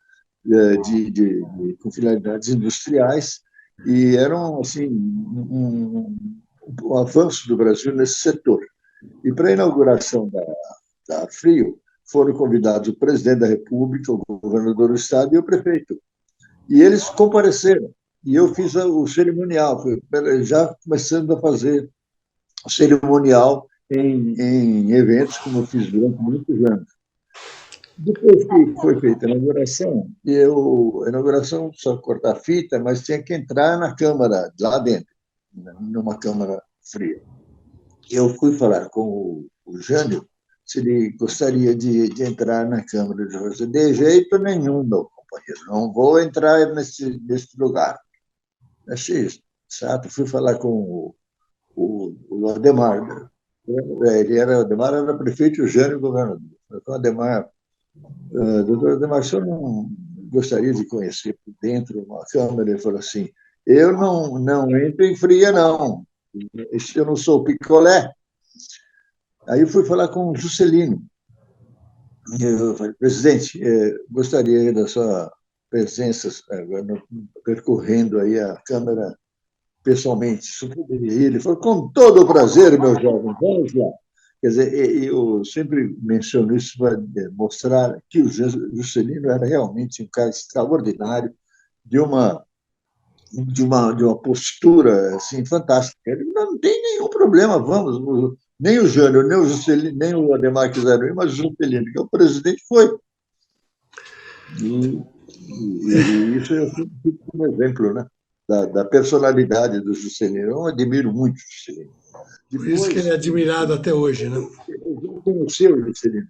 com finalidades industriais, e era assim, um avanço do Brasil nesse setor. E para a inauguração da Frio, foram convidados o presidente da República, o governador do estado e o prefeito. E eles compareceram. E eu fiz o cerimonial, já começando a fazer o cerimonial em eventos, como eu fiz durante muitos anos. Depois que foi feita a inauguração, a inauguração só cortar fita, mas tinha que entrar na câmara, lá dentro, numa câmara fria. Eu fui falar com o Jânio se ele gostaria de entrar na Câmara. Ele falou: de jeito nenhum, meu companheiro, não vou entrar nesse lugar. Achei chato. Fui falar com o Ademar. O Ademar era prefeito e o Jânio governador. Falei com o Ademar: doutor Ademar, o senhor não gostaria de conhecer por dentro uma Câmara? Ele falou assim: eu não entro em fria, não. Eu não sou picolé. Aí eu fui falar com o Juscelino. Eu falei: presidente, gostaria da sua presença percorrendo aí a Câmara pessoalmente. Isso poderia ir? Ele falou: com todo o prazer, meu jovem, vamos lá. Quer dizer, eu sempre menciono isso para mostrar que o Juscelino era realmente um cara extraordinário, de uma postura assim, fantástica. Ele não tem nenhum problema, vamos. Nem o Jânio, nem o Juscelino, nem o Ademar quiseram ir, mas o Juscelino, que é o presidente, foi. E isso eu fico como exemplo, né? Da personalidade do Juscelino. Eu admiro muito o Juscelino. Por isso que ele é Depois, admirado até hoje, né? eu conheci o Juscelino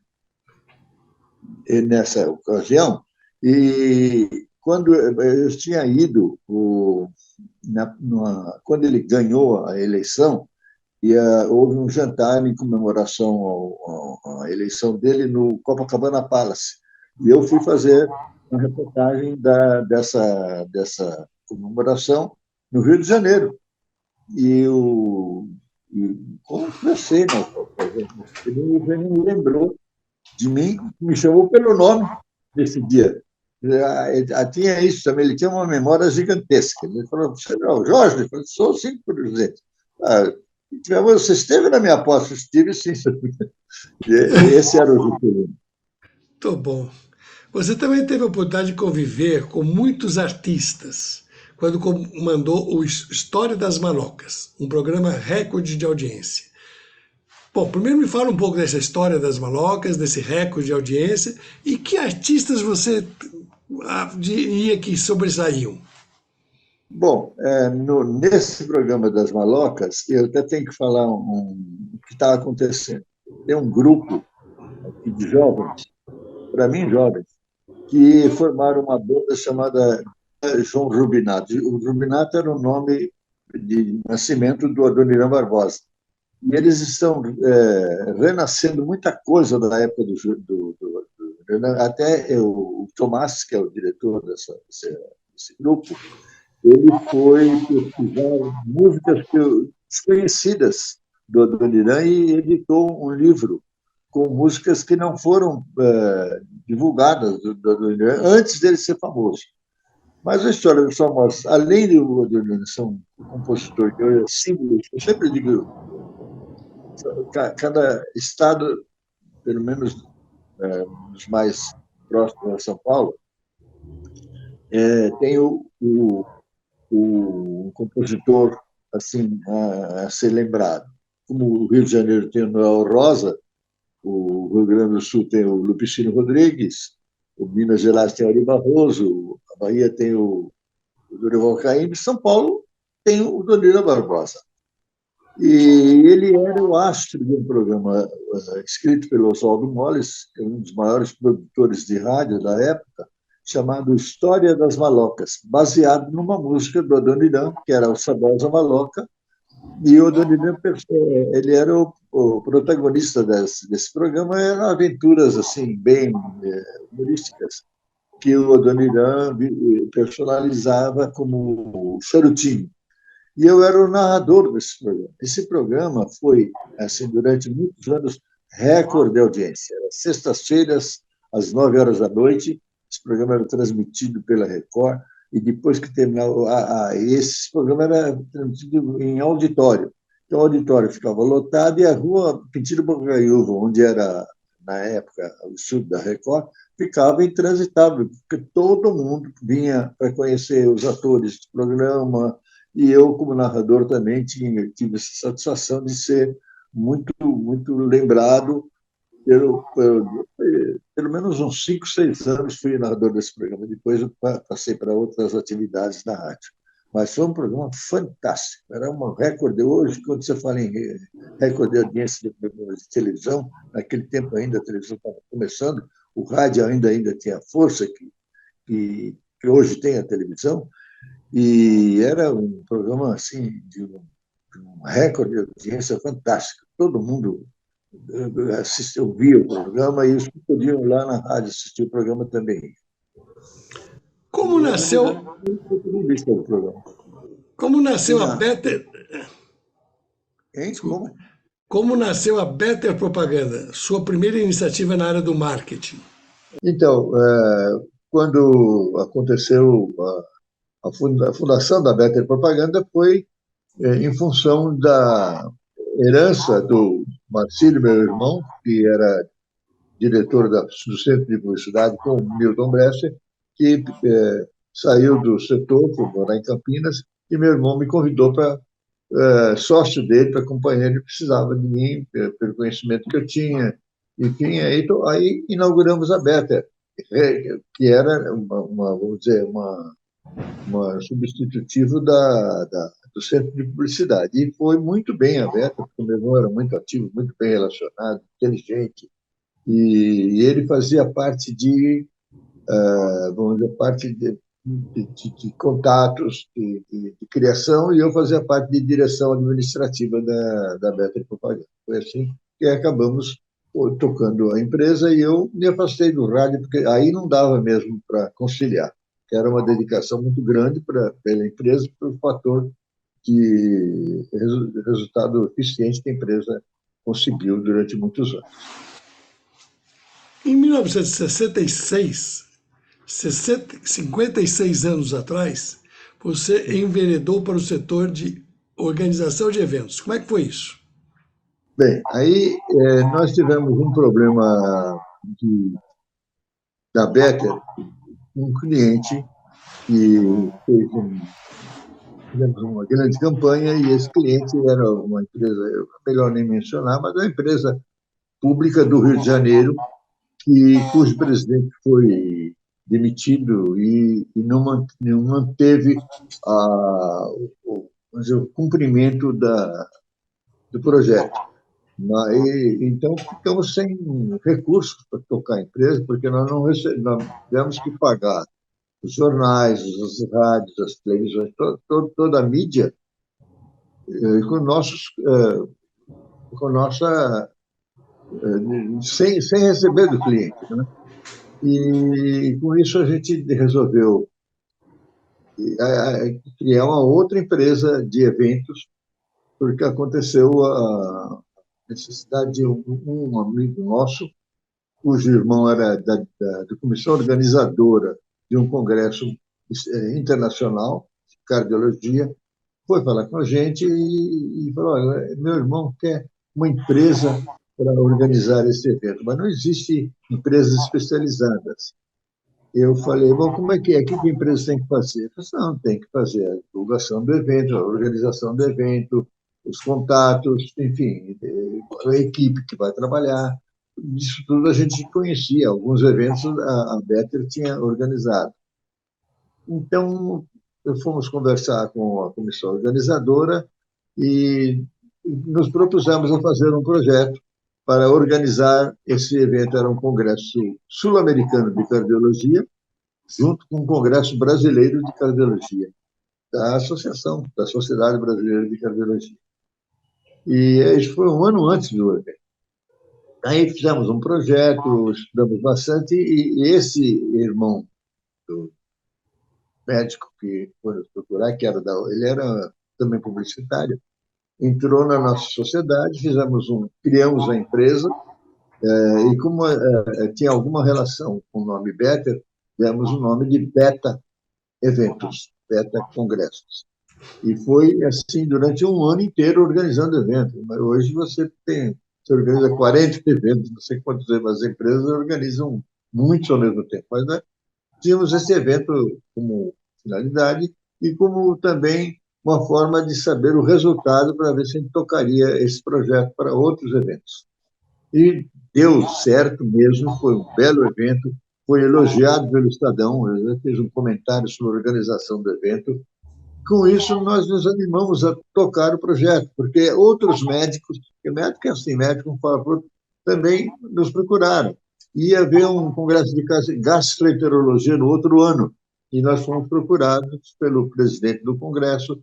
nessa ocasião, e quando eu tinha ido, quando ele ganhou a eleição, houve um jantar em comemoração à eleição dele no Copacabana Palace. E eu fui fazer uma reportagem dessa comemoração no Rio de Janeiro. Conversei, ele me lembrou de mim, me chamou pelo nome nesse dia. Tinha isso também, ele tinha uma memória gigantesca. Ele falou: você não é o Jorge? Eu falei: sou sim, presidente. Você esteve na minha posse? Estive sim. Esse era o Juscelino. Muito bom. Você também teve a oportunidade de conviver com muitos artistas quando comandou o História das Malocas, um programa recorde de audiência. Bom, primeiro me fala um pouco dessa história das malocas, desse recorde de audiência, e que artistas você diria que sobressaíam? Bom, nesse programa das malocas, eu até tenho que falar o que está acontecendo. Tem um grupo aqui de jovens, para mim jovens, que formaram uma banda chamada João Rubinato. O Rubinato era o nome de nascimento do Adoniran Barbosa. E eles estão renascendo muita coisa da época até o Tomás, que é o diretor desse grupo, ele foi pesquisar músicas desconhecidas do Adoniran e editou um livro com músicas que não foram divulgadas do Adoniran antes dele ser famoso. Mas a história dos famosos, além de o Adoniran ser um compositor que é símbolo, eu sempre digo, cada estado, pelo menos os mais próximos a São Paulo, tem o compositor assim a ser lembrado. Como o Rio de Janeiro tem o Noel Rosa, o Rio Grande do Sul tem o Lupicínio Rodrigues, o Minas Gerais tem o Ari Barroso, a Bahia tem o Dorival Caymmi, São Paulo tem o Donira Barbosa. E ele era o astro de um programa escrito pelo Oswaldo Molles, que é um dos maiores produtores de rádio da época, chamado História das Malocas, baseado numa música do Adoniran, que era o Sabrosa Maloca, e o Adoniran, ele era o protagonista desse programa, eram aventuras assim bem humorísticas, que o Adoniran personalizava como charutinho. E eu era o narrador desse programa. Esse programa foi, assim, durante muitos anos, recorde de audiência. Era sextas-feiras, às 9 horas da noite. Esse programa era transmitido pela Record. E depois que terminava, esse programa era transmitido em auditório. Então, o auditório ficava lotado e a rua Pintiro Bocaiúva, onde era, na época, o estúdio da Record, ficava intransitável, porque todo mundo vinha para conhecer os atores do programa, e eu, como narrador, também tive essa satisfação de ser muito lembrado. Pelo menos uns 5, 6 anos fui narrador desse programa. Depois eu passei para outras atividades na rádio. Mas foi um programa fantástico. Era um recorde. Hoje, quando você fala em recorde de audiência de programas de televisão, naquele tempo ainda a televisão estava começando, o rádio ainda tinha a força que hoje tem a televisão, e era um programa assim de um recorde de audiência fantástico. Todo mundo ouvia o programa e os que podiam ir lá na rádio assistir o programa também. Como nasceu, como nasceu a Better... Como? Como nasceu a Better Propaganda, sua primeira iniciativa na área do marketing? Então, quando aconteceu a fundação da Better Propaganda foi em função da herança do Marcílio, meu irmão, que era diretor do Centro de Publicidade, com o Milton Bresser, que saiu do setor, foi morar em Campinas, e meu irmão me convidou para sócio dele, para acompanhar, ele precisava de mim, pelo conhecimento que eu tinha. Enfim, aí inauguramos a Better, que era vamos dizer, uma substitutivo do Centro de Publicidade. E foi muito bem aberta, porque o meu irmão era muito ativo, muito bem relacionado, inteligente, e ele fazia parte vamos dizer, parte de contatos, de criação, e eu fazia parte de direção administrativa da Better Propaganda. Foi assim que acabamos tocando a empresa, e eu me afastei do rádio, porque aí não dava mesmo para conciliar, que era uma dedicação muito grande pela empresa, pelo fator de resultado eficiente que a empresa conseguiu durante muitos anos. Em 1966, 56 anos atrás, você enveredou para o setor de organização de eventos. Como é que foi isso? Bem, aí nós tivemos um problema da Becker, um cliente que fizemos uma grande campanha, e esse cliente era uma empresa, melhor nem mencionar, mas uma empresa pública do Rio de Janeiro, cujo presidente foi demitido e não manteve o cumprimento do projeto. Então, ficamos sem recursos para tocar a empresa, porque nós tivemos que pagar os jornais, as rádios, as televisões, toda a mídia, sem receber do cliente, né? E com isso a gente resolveu criar uma outra empresa de eventos, porque aconteceu a necessidade de um amigo nosso, cujo irmão era da comissão organizadora de um congresso internacional de cardiologia, foi falar com a gente e falou: olha, meu irmão quer uma empresa para organizar esse evento, mas não existe empresas especializadas. Eu falei: bom, como é que é? O que a empresa tem que fazer? Ele falou: não, tem que fazer a divulgação do evento, a organização do evento, os contatos, enfim, a equipe que vai trabalhar. Isso tudo a gente conhecia. Alguns eventos a Better tinha organizado. Então, fomos conversar com a comissão organizadora e nos propusemos a fazer um projeto para organizar esse evento. Era um congresso sul-americano de cardiologia, junto com o Congresso Brasileiro de Cardiologia, da Associação, da Sociedade Brasileira de Cardiologia. E isso foi um ano antes do evento. Aí fizemos um projeto, estudamos bastante, e esse irmão do médico que foi nos procurar, ele era também publicitário, entrou na nossa sociedade, criamos a empresa, e como tinha alguma relação com o nome Better, demos o nome de Beta Eventos, Beta Congressos. E foi assim durante um ano inteiro organizando eventos. Mas hoje você organiza 40 eventos, não sei quantos eventos, as empresas organizam muitos ao mesmo tempo. Mas nós tínhamos esse evento como finalidade e como também uma forma de saber o resultado para ver se a gente tocaria esse projeto para outros eventos. E deu certo mesmo, foi um belo evento, foi elogiado pelo Estadão, ele fez um comentário sobre a organização do evento. Com isso, nós nos animamos a tocar o projeto, porque outros médicos, porque médico é assim, médico fala, também nos procuraram. Ia haver um congresso de gastroenterologia no outro ano, e nós fomos procurados pelo presidente do congresso,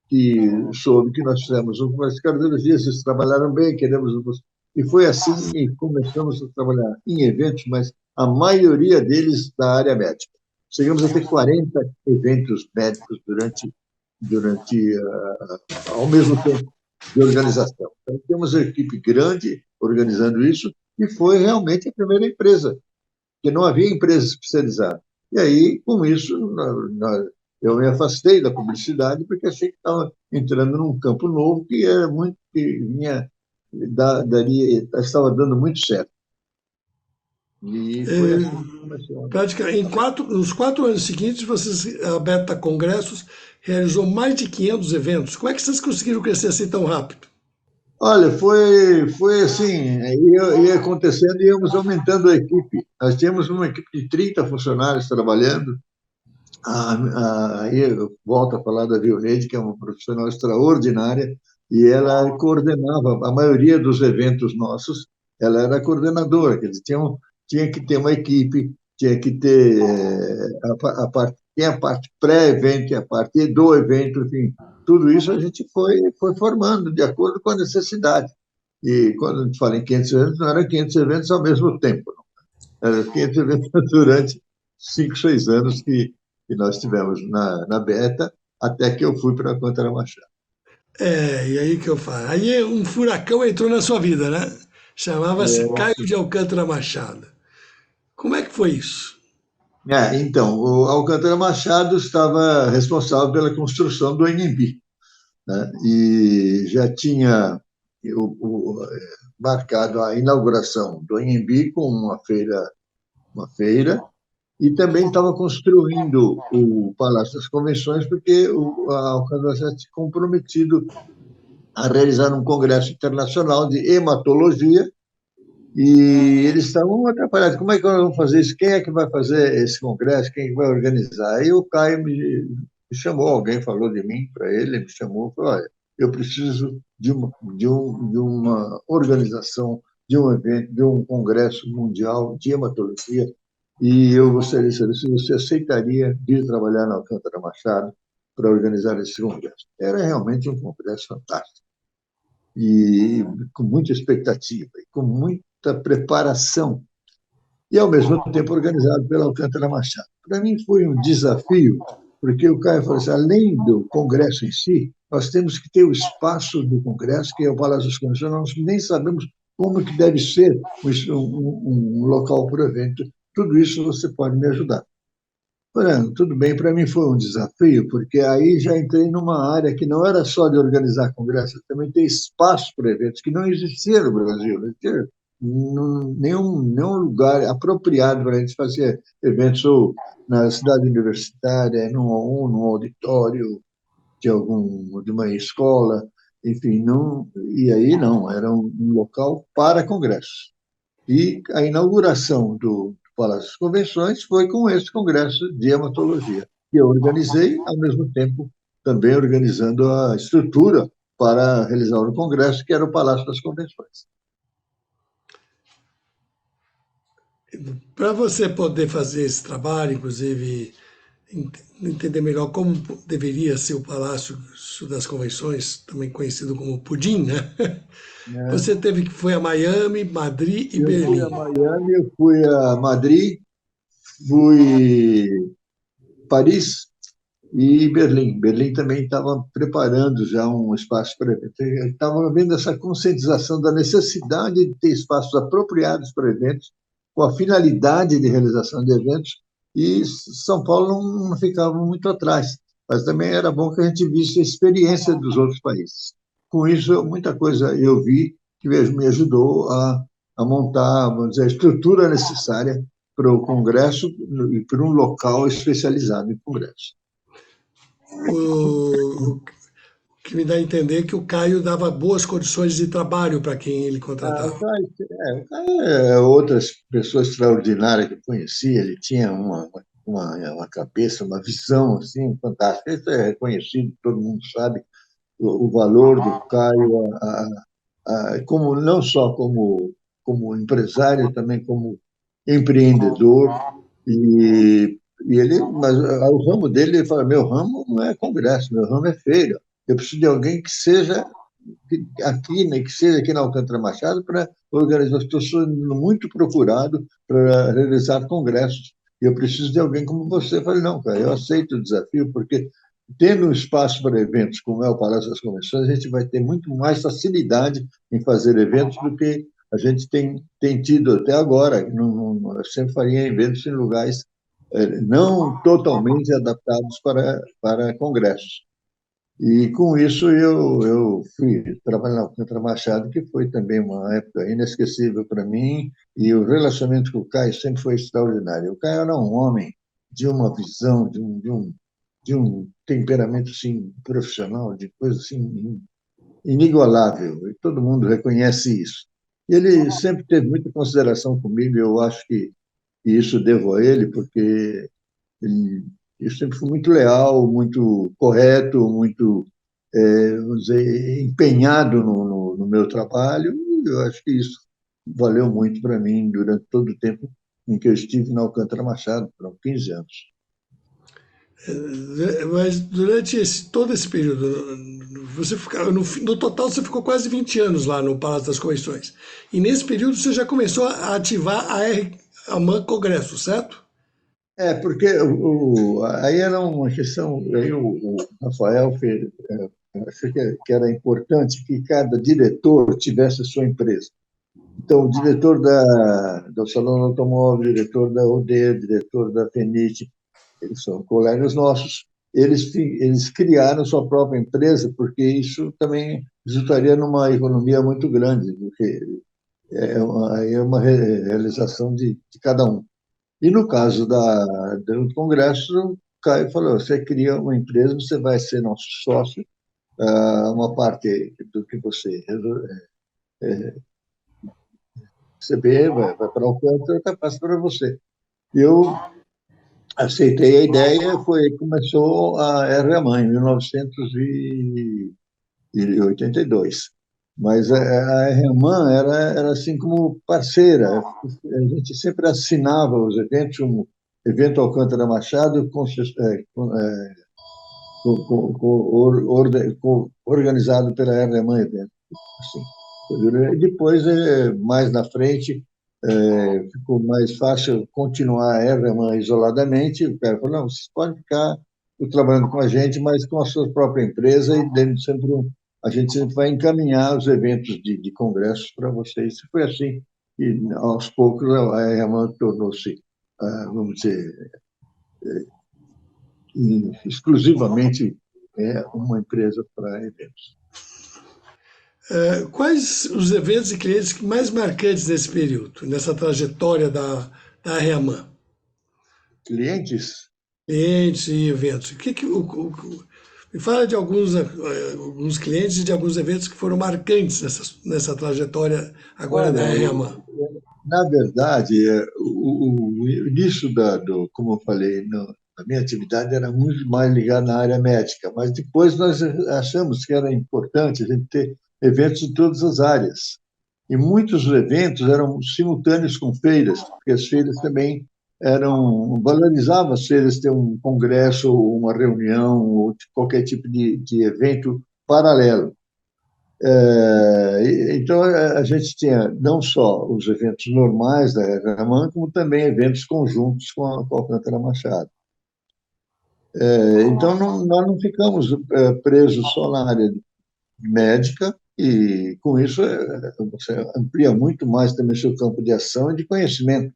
que soube que nós fizemos um congresso de cardiologia, vocês trabalharam bem, queremos... E foi assim que começamos a trabalhar em eventos, mas a maioria deles da área médica. Chegamos a ter 40 eventos médicos ao mesmo tempo de organização. Então, temos uma equipe grande organizando isso e foi realmente a primeira empresa, porque não havia empresa especializada. E aí, com isso, eu me afastei da publicidade porque achei que estava entrando num campo novo que era muito estava dando muito certo. E foi assim que começou. Nos 4 anos seguintes, a Beta Congressos realizou mais de 500 eventos. Como é que vocês conseguiram crescer assim tão rápido? Olha, foi assim, ia acontecendo e íamos aumentando a equipe. Nós tínhamos uma equipe de 30 funcionários trabalhando. Aí eu volto a falar da Vioneide, que é uma profissional extraordinária, e ela coordenava a maioria dos eventos nossos, ela era coordenadora, quer dizer, tinha que ter uma equipe, tinha que ter tem a parte pré-evento e a parte do evento, enfim, tudo isso a gente foi formando de acordo com a necessidade. E quando a gente fala em 500 eventos, não eram 500 eventos ao mesmo tempo, não. Eram 500 eventos durante 5, 6 anos que nós tivemos na Beta, até que eu fui para a Alcântara Machado. E aí que eu falo. Aí um furacão entrou na sua vida, né? Chamava-se Caio de Alcântara Machado. Como é que foi isso? Então, o Alcântara Machado estava responsável pela construção do Anhembi, né? E já tinha marcado a inauguração do Anhembi com uma feira, e também estava construindo o Palácio das Convenções, porque a Alcântara Machado tinha comprometido a realizar um congresso internacional de hematologia, e eles estavam atrapalhados. Como é que nós vamos fazer isso? Quem é que vai fazer esse congresso? Quem é que vai organizar? Aí o Caio me chamou, alguém falou de mim para ele, me chamou e falou, olha, eu preciso de uma organização, de um evento, de um congresso mundial de hematologia, e eu gostaria de saber se você aceitaria vir trabalhar na Alcântara Machado para organizar esse congresso. Era realmente um congresso fantástico, e com muita expectativa, e com muita preparação, e ao mesmo tempo organizado pela Alcântara Machado. Para mim foi um desafio, porque o Caio falou assim, além do congresso em si, nós temos que ter o espaço do congresso, que é o Palácio das Convenções, nós nem sabemos como que deve ser um local para o evento. Tudo isso você pode me ajudar. Fernando, tudo bem, para mim foi um desafio, porque aí já entrei numa área que não era só de organizar congressos, também tem espaço para eventos que não existia no Brasil, não tinha nenhum lugar apropriado para a gente fazer eventos ou na cidade universitária, num auditório de uma escola, enfim, não, e aí não, era um local para congressos. E a inauguração do Palácio das Convenções foi com esse congresso de hematologia, que eu organizei, ao mesmo tempo também organizando a estrutura para realizar o congresso, que era o Palácio das Convenções. Para você poder fazer esse trabalho, inclusive entender melhor como deveria ser o Palácio das Convenções, também conhecido como Pudim, né? Né? Você foi a Miami, Madrid e Eu fui a Berlim. Miami, eu fui a Madrid, fui Paris e Berlim. Berlim também estava preparando já um espaço para eventos. Estava havendo essa conscientização da necessidade de ter espaços apropriados para eventos, com a finalidade de realização de eventos, e São Paulo não ficava muito atrás. Mas também era bom que a gente visse a experiência dos outros países. Com isso, muita coisa eu vi que me ajudou a montar, vamos dizer, a estrutura necessária para o congresso e para um local especializado em congresso. O que me dá a entender que o Caio dava boas condições de trabalho para quem ele Ah, contratava. o Caio é outras pessoas extraordinárias que eu conheci, ele tinha uma cabeça, uma visão assim fantástica. Isso é reconhecido, todo mundo sabe o valor do Caio, como não só como empresário, também como empreendedor. E mas o ramo dele, ele fala: meu ramo não é congresso, meu ramo é feira. Eu preciso de alguém que seja aqui, né, que seja aqui na Alcântara Machado para organizar. Estou sendo muito procurado para realizar congressos. E eu preciso de alguém como você. Eu falei: não, cara, eu aceito o desafio, porque tendo um espaço para eventos como é o Palácio das Convenções, a gente vai ter muito mais facilidade em fazer eventos do que a gente tem tido até agora. Eu sempre faria eventos em lugares não totalmente adaptados para congressos. E com isso eu fui trabalhar na Alcântara Machado, que foi também uma época inesquecível para mim, e o relacionamento com o Caio sempre foi extraordinário. O Caio era um homem de uma visão, de um temperamento assim, profissional, de coisa assim, inigualável, e todo mundo reconhece isso. E ele sempre teve muita consideração comigo, eu acho que isso devo a ele, porque ele, eu sempre fui muito leal, muito correto, muito, vamos dizer, empenhado no meu trabalho. E eu acho que isso valeu muito para mim durante todo o tempo em que eu estive na Alcântara Machado, foram 15 anos. Mas durante todo esse período, você ficava, no total você ficou quase 20 anos lá no Palácio das Convenções. E nesse período você já começou a ativar a MAN Congresso, certo? Porque aí era uma questão, aí o Rafael fez, achou que era importante que cada diretor tivesse a sua empresa. Então, o diretor do Salão do Automóvel, diretor da ODE, diretor da FENIT, eles são colegas nossos, eles criaram sua própria empresa, porque isso também resultaria numa economia muito grande, porque é uma realização de cada um. E no caso do Congresso, o Caio falou: você cria uma empresa, você vai ser nosso sócio, uma parte do que você receber vai para o canto, outra passa para você. Eu aceitei a ideia, foi começou a RMAN em 1982. Mas a RMAN era assim como parceira. A gente sempre assinava os eventos, um evento Alcântara Machado organizado pela RMAN Evento. Assim. Depois, mais na frente, ficou mais fácil continuar a Everman isoladamente. O cara falou: não, vocês podem ficar trabalhando com a gente, mas com a sua própria empresa, e dentro sempre a gente sempre vai encaminhar os eventos de congressos para vocês. Foi assim, e aos poucos a Everman tornou-se, vamos dizer, exclusivamente uma empresa para eventos. Quais os eventos e clientes mais marcantes nesse período, nessa trajetória da Reaman? Clientes. Clientes e eventos. Me fala de alguns clientes e de alguns eventos que foram marcantes nessa trajetória agora Olha, da Reaman. na verdade, o início como eu falei, a minha atividade era muito mais ligada na área médica, mas depois nós achamos que era importante a gente ter eventos em todas as áreas. E muitos eventos eram simultâneos com feiras, porque as feiras também valorizavam as feiras ter um congresso, uma reunião, ou qualquer tipo de evento paralelo. Então, a gente tinha não só os eventos normais da Raman, como também eventos conjuntos com a Alcântara Machado. Então, nós não ficamos presos só na área médica, e com isso você amplia muito mais também seu campo de ação e de conhecimento,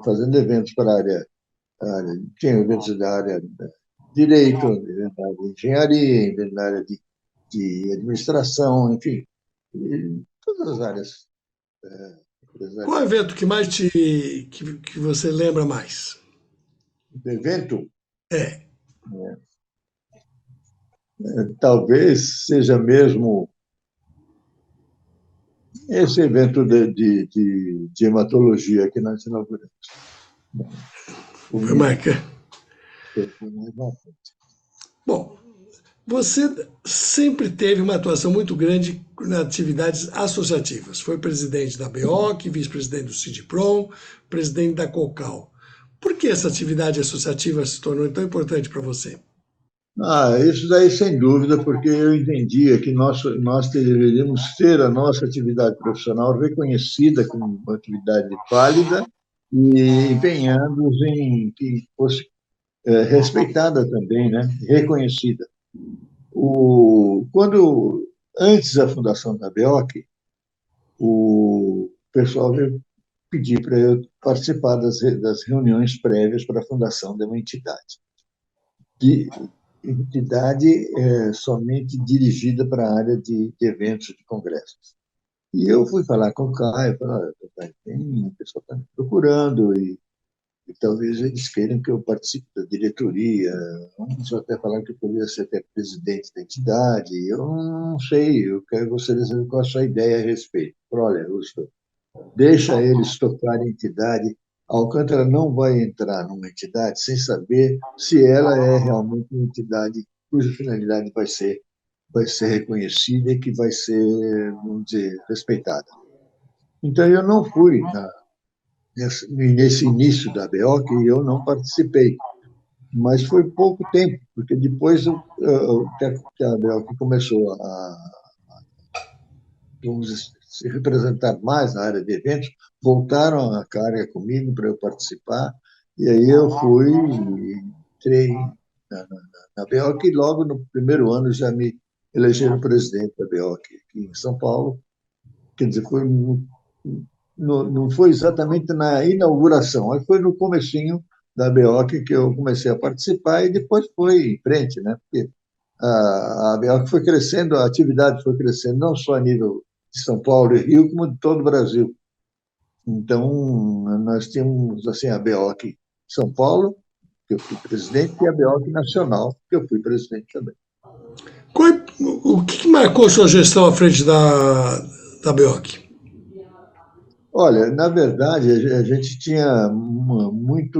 fazendo eventos para tinha eventos da área de direito, da área de engenharia, da área de administração, enfim, todas as áreas Qual é o empresariais. evento que mais que você lembra mais? O evento, É, né, talvez seja mesmo esse evento de hematologia que nós inauguramos. O foi meu marcante. foi mais marcante. Bom, você sempre teve uma atuação muito grande nas atividades associativas. Foi presidente da BEOC, vice-presidente do CIDPROM, presidente da COCAL. Por que essa atividade associativa se tornou tão importante para você? Isso daí sem dúvida, porque eu entendia que nós deveríamos ter a nossa atividade profissional reconhecida como uma atividade válida e empenhados em que fosse respeitada também, né? Reconhecida. Antes da fundação da BEOC, o pessoal veio pedir para eu participar das reuniões prévias para a fundação de uma entidade. Entidade somente dirigida para a área de eventos, de congressos. E eu fui falar com o Caio, falei, o pessoal está me procurando e talvez eles queiram que eu participe da diretoria. Uns até falaram que eu poderia ser até presidente da entidade. Eu não sei, eu quero vocês saber qual a sua ideia a respeito. Falei, olha, Lúcio, deixa eles tocarem a entidade. A Alcântara não vai entrar numa entidade sem saber se ela é realmente uma entidade cuja finalidade vai ser reconhecida e que vai ser, vamos dizer, respeitada. Então, eu não fui nesse início da BO, que eu não participei, mas foi pouco tempo, porque depois que a BO começou vamos se representar mais na área de eventos, voltaram a carga comigo para eu participar, e aí eu fui e entrei na BEOC, e logo no primeiro ano já me elegeram presidente da BEOC aqui em São Paulo. Quer dizer, não foi exatamente na inauguração, mas foi no comecinho da BEOC que eu comecei a participar, e depois foi em frente, né? Porque a BEOC foi crescendo, a atividade foi crescendo, não só a nível de São Paulo e Rio, como de todo o Brasil. Então, nós tínhamos assim, a BEOC São Paulo, que eu fui presidente, e a BEOC Nacional, que eu fui presidente também. O que marcou sua gestão à frente da BEOC? Olha, na verdade, a gente tinha muita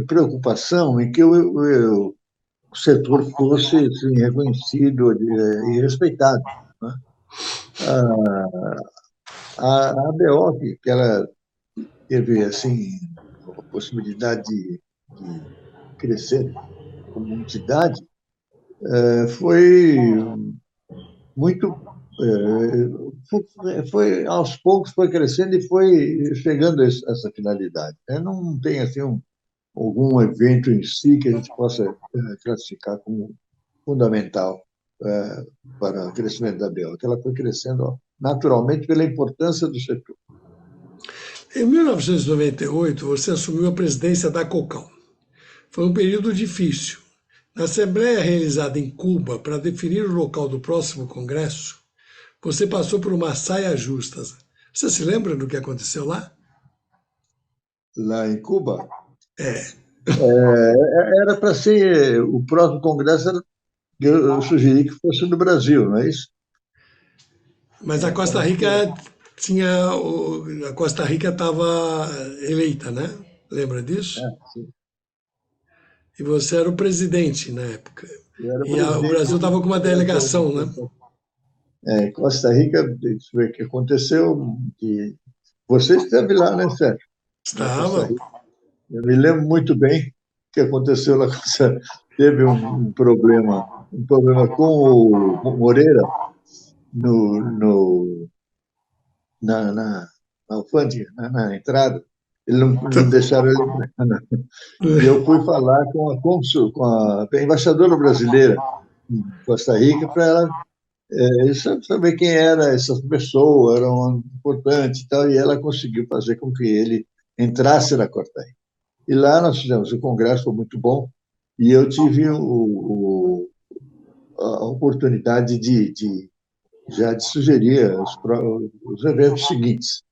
preocupação em que o setor fosse assim, reconhecido e respeitado, né? A BEOC, que ela teve assim, a possibilidade de crescer como entidade, foi muito. Aos poucos foi crescendo e foi chegando a essa finalidade, né? Não tem assim algum evento em si que a gente possa classificar como fundamental para o crescimento da BEL, que ela foi crescendo naturalmente pela importância do setor. Em 1998, você assumiu a presidência da COCAL. Foi um período difícil. Na Assembleia realizada em Cuba para definir o local do próximo congresso, você passou por uma saia justa. Você se lembra do que aconteceu lá? Lá em Cuba, É, era para ser o próximo congresso, eu sugeri que fosse no Brasil, não é isso? mas a Costa Rica a Costa Rica estava eleita, né? Lembra disso? Sim. E você era o presidente na época. Eu era E o presidente Brasil estava com uma da delegação, né? Costa Rica, deixa eu ver o que aconteceu, que você esteve lá, né, Sérgio? Na Costa Estava. Rica. Eu me lembro muito bem o que aconteceu lá. Teve um problema com o Moreira no, na alfândega, na entrada. Ele não deixaram ele entrar, não. E eu fui falar com a cônsul, com a embaixadora brasileira em Costa Rica para ela saber quem era essas pessoas, eram importantes e tal, e ela conseguiu fazer com que ele entrasse na Costa Rica. E lá nós fizemos o congresso, foi muito bom, e eu tive a oportunidade já de sugerir os eventos seguintes.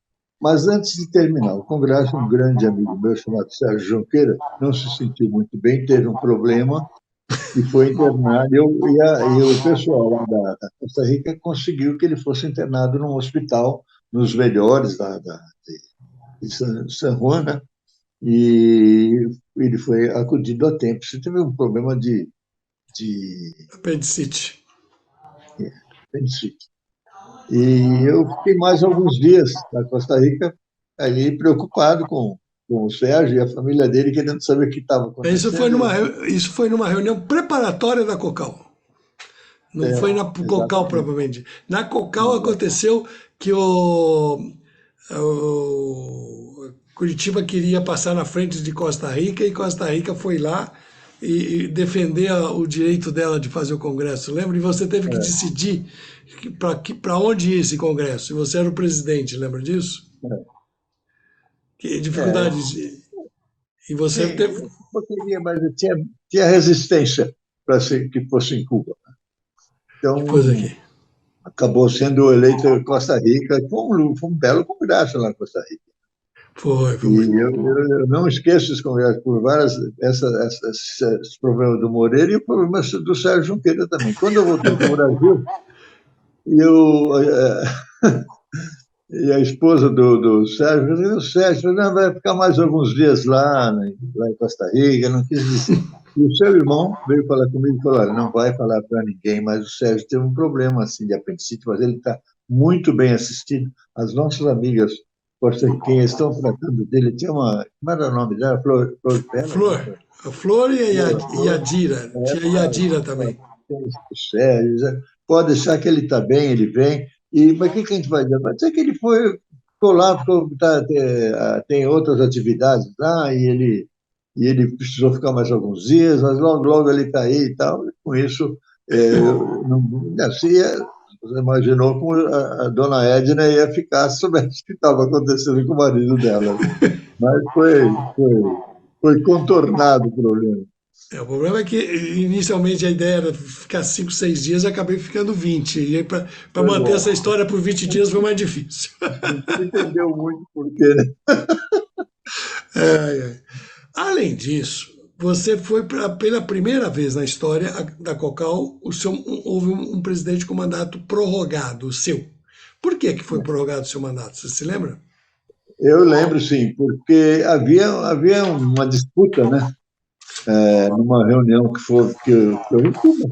Mas antes de terminar o congresso, um grande amigo meu chamado Sérgio Junqueira não se sentiu muito bem, teve um problema e foi internado. E o pessoal lá da Costa Rica conseguiu que ele fosse internado num hospital, nos melhores de San Juan, né? E ele foi acudido a tempo. Você teve um problema de Apendicite. apendicite. E eu fiquei mais alguns dias na Costa Rica, aí preocupado com o Sérgio e a família dele, querendo saber o que estava Isso foi acontecendo. numa, isso foi numa reunião preparatória da Cocal. Não foi na Cocal Exatamente. propriamente. Na Cocal Exatamente. aconteceu que o Curitiba queria passar na frente de Costa Rica e Costa Rica foi lá e defender o direito dela de fazer o congresso. Lembra? E você teve que É, decidir para onde ia esse congresso. E você era o presidente, lembra disso? Que é, dificuldades. E você sim, teve. eu queria, mas tinha resistência para que fosse em Cuba. Que coisa Então, aqui. acabou sendo eleito em Costa Rica, foi um belo congresso lá em Costa Rica. Foi E muito. eu não esqueço esse congresso por várias, esses problemas do Moreira e o problema do Sérgio Junqueira também. Quando eu voltei para o Brasil, e a esposa do Sérgio disse: o Sérgio não, vai ficar mais alguns dias lá em Costa Rica, não quis dizer. E o seu irmão veio falar comigo e falou: olha, não vai falar para ninguém, mas o Sérgio teve um problema assim, de apendicite, mas ele está muito bem assistido. As nossas amigas porto-riquenhas estão tratando dele. Tinha uma. Como era o nome dela? Flor Bela? Não, Flor. A Flor e a Flor. Yadira. Tinha a Yadira também. Sérios, pode deixar que ele está bem, ele vem. Mas o que a gente vai dizer? Vai dizer que ele ficou lá, tem outras atividades lá, e ele precisou ficar mais alguns dias, mas logo, logo ele está aí e tal. E com isso, assim, você imaginou como a dona Edna ia ficar se soubesse o que estava acontecendo com o marido dela. Mas foi contornado o problema. O problema é que inicialmente a ideia era ficar 5, 6 dias, eu acabei ficando 20. E aí para Pois manter essa é. história por 20 dias foi mais difícil. A gente não entendeu muito por quê, né? Ai, ai. Além disso, você foi pela primeira vez na história da Cocal, houve um presidente com mandato prorrogado, o seu. Por que que foi prorrogado o seu mandato? Você se lembra? Eu lembro, sim, porque havia uma disputa, né? Numa reunião que foi em Cuba.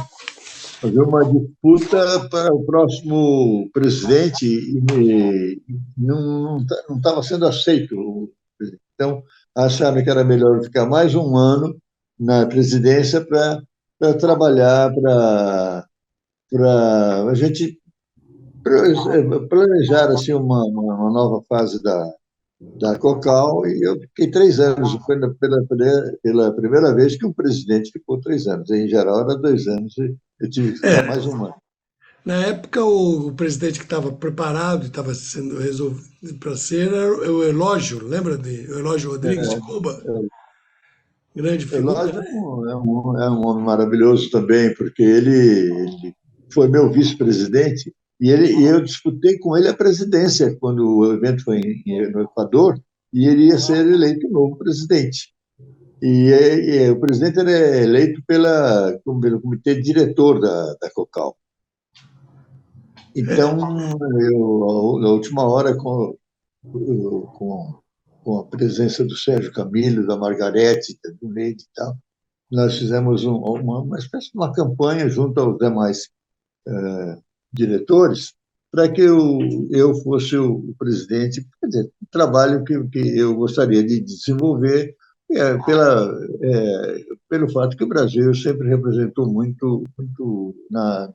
Havia uma disputa para o próximo presidente e não estava sendo aceito o presidente. Então, acharam que era melhor ficar mais um ano na presidência para trabalhar, para a gente planejar assim, uma nova fase da Cocal, e eu fiquei 3 anos. Foi pela primeira vez que um presidente ficou 3 anos. Em geral, era 2 anos, e eu tive que ficar mais um ano. Na época, o presidente que estava preparado e estava sendo resolvido para ser era o Elógio, lembra de o Elógio Rodrigues de Cuba? Grande figura, Lógico, né? é um homem maravilhoso também, porque ele foi meu vice-presidente e eu disputei com ele a presidência quando o evento foi no Equador, e ele ia ser eleito novo presidente. O presidente era eleito pelo comitê diretor da Cocal. Então, na última hora, com, com a presença do Sérgio Camilo, da Margarete, do Neide e tal, nós fizemos uma espécie de uma campanha junto aos demais diretores para que eu fosse o presidente. Quer dizer, um trabalho que eu gostaria de desenvolver pelo fato que o Brasil sempre representou muito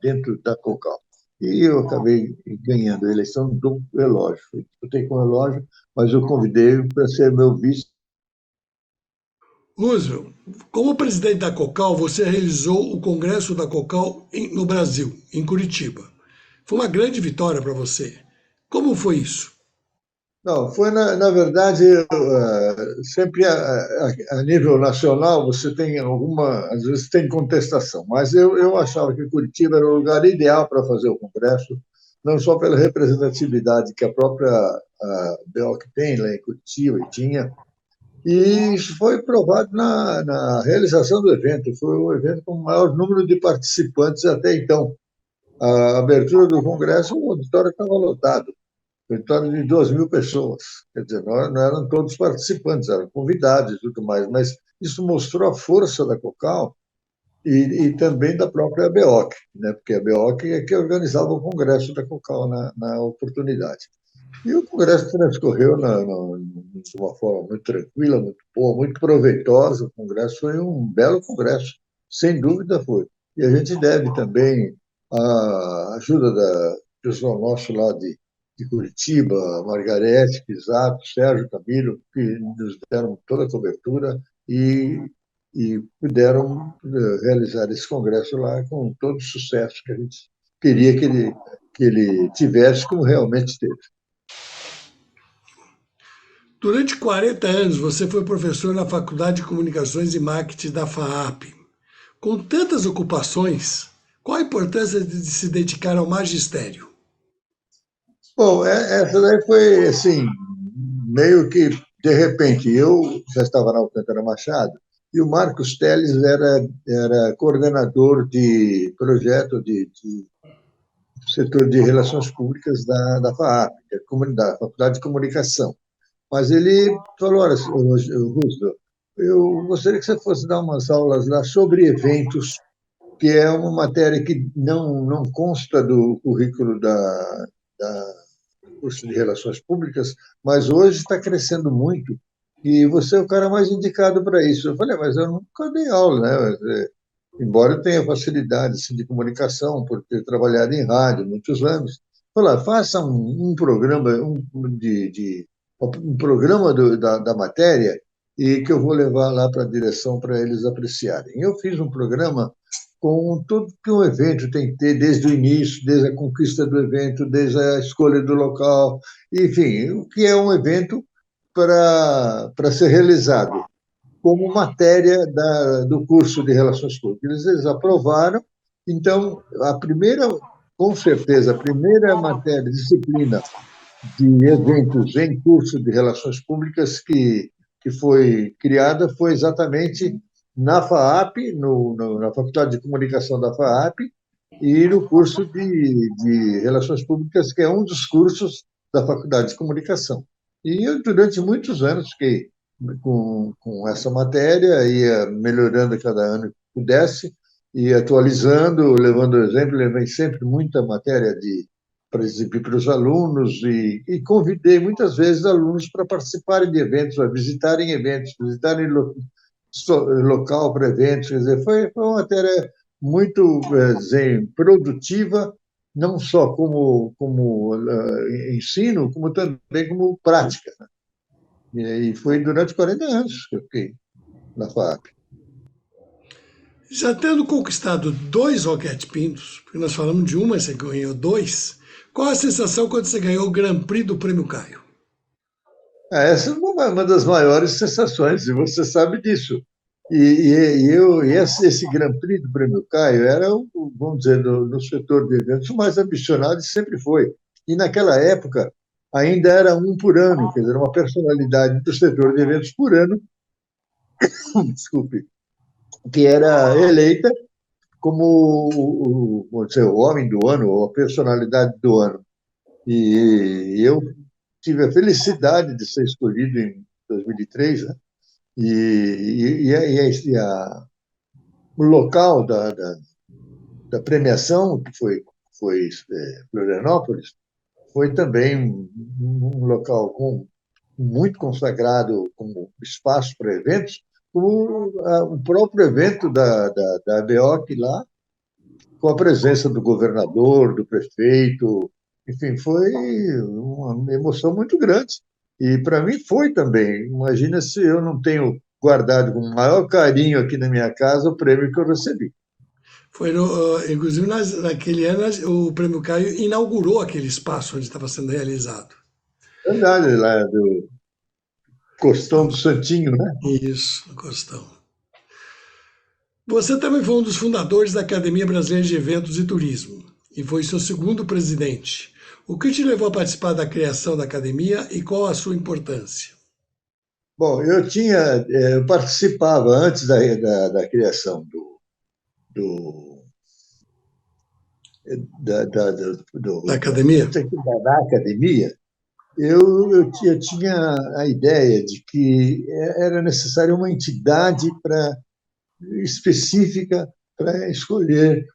dentro da COCAL. E eu acabei ganhando a eleição do relógio. Eu disputei com o relógio, mas eu convidei para ser meu vice. Roosevelt, como presidente da COCAL, você realizou o Congresso da COCAL no Brasil, em Curitiba. Foi uma grande vitória para você. Como foi isso? Não, foi, na verdade, sempre a nível nacional você tem às vezes tem contestação, mas eu achava que Curitiba era o lugar ideal para fazer o Congresso, não só pela representatividade que a própria BEOC tem lá em Curitiba e tinha, e isso foi provado na realização do evento. Foi o evento com o maior número de participantes até então. A abertura do Congresso, o auditório estava lotado em torno de 2.000 pessoas. Quer dizer, não eram todos participantes, eram convidados e tudo mais, mas isso mostrou a força da COCAL e também da própria BEOC, né? Porque a BEOC é que organizava o congresso da COCAL na oportunidade. E o congresso transcorreu de uma forma muito tranquila, muito boa, muito proveitosa. O congresso foi um belo congresso, sem dúvida foi. E a gente deve também a ajuda da pessoal nosso lá de Curitiba, Margarete, Pisato, Sérgio Camilo, que nos deram toda a cobertura e puderam realizar esse congresso lá com todo o sucesso que a gente queria que ele tivesse, como realmente teve. Durante 40 anos, você foi professor na Faculdade de Comunicações e Marketing da FAAP. Com tantas ocupações, qual a importância de se dedicar ao magistério? Bom, essa daí foi assim, meio que de repente. Eu já estava na Alcântara Machado e o Marcos Teles era coordenador de projeto de setor de relações públicas da FAAP, que é a comunidade, Faculdade de Comunicação. Mas ele falou: olha, Russo, eu gostaria que você fosse dar umas aulas lá sobre eventos, que é uma matéria que não consta do currículo da curso de Relações Públicas, mas hoje está crescendo muito e você é o cara mais indicado para isso. Eu falei, mas eu nunca dei aula, né? Embora eu tenha facilidade assim, de comunicação, por ter trabalhado em rádio muitos anos. Falei, faça um programa um programa da matéria e que eu vou levar lá para a direção para eles apreciarem. Eu fiz um programa com tudo que um evento tem que ter, desde o início, desde a conquista do evento, desde a escolha do local, enfim, o que é um evento para ser realizado como matéria do curso de Relações Públicas. Eles aprovaram, então, com certeza, a primeira matéria, disciplina de eventos em curso de Relações Públicas que foi criada foi exatamente na FAAP, na Faculdade de Comunicação da FAAP, e no curso de Relações Públicas, que é um dos cursos da Faculdade de Comunicação. E eu, durante muitos anos, fiquei com essa matéria, ia melhorando cada ano que pudesse, ia atualizando, levando exemplo, levei sempre muita matéria para exibir para os alunos e convidei muitas vezes alunos para participarem de eventos, a visitarem local para eventos. Quer dizer, foi uma matéria muito dizer, produtiva, não só como ensino, como também como prática. E foi durante 40 anos que eu fiquei na FAP. Já tendo conquistado 2 Roquete Pintos, porque nós falamos de uma, você ganhou 2, qual a sensação quando você ganhou o Grand Prix do Prêmio Caio? Essa é uma das maiores sensações, e você sabe disso. Esse Grand Prix do Prêmio Caio era, vamos dizer, no setor de eventos, o mais ambicionado e sempre foi. E naquela época ainda era um por ano, quer dizer, uma personalidade do setor de eventos por ano, desculpe, que era eleita como vamos dizer, o homem do ano, ou a personalidade do ano. E eu tive a felicidade de ser escolhido em 2003, né? O local da premiação, que foi Florianópolis, foi também um local muito consagrado como espaço para eventos, como o próprio evento da ABOC lá, com a presença do governador, do prefeito, enfim, foi uma emoção muito grande. E para mim foi também. Imagina se eu não tenho guardado com o maior carinho aqui na minha casa o prêmio que eu recebi. Foi inclusive naquele ano o Prêmio Caio inaugurou aquele espaço onde estava sendo realizado. Verdade, lá do Costão do Santinho, né? Isso, Costão. Você também foi um dos fundadores da Academia Brasileira de Eventos e Turismo e foi seu segundo presidente. O que te levou a participar da criação da academia e qual a sua importância? Bom, eu participava antes da criação do, Da academia? da academia. Eu tinha a ideia de que era necessária uma entidade específica para escolher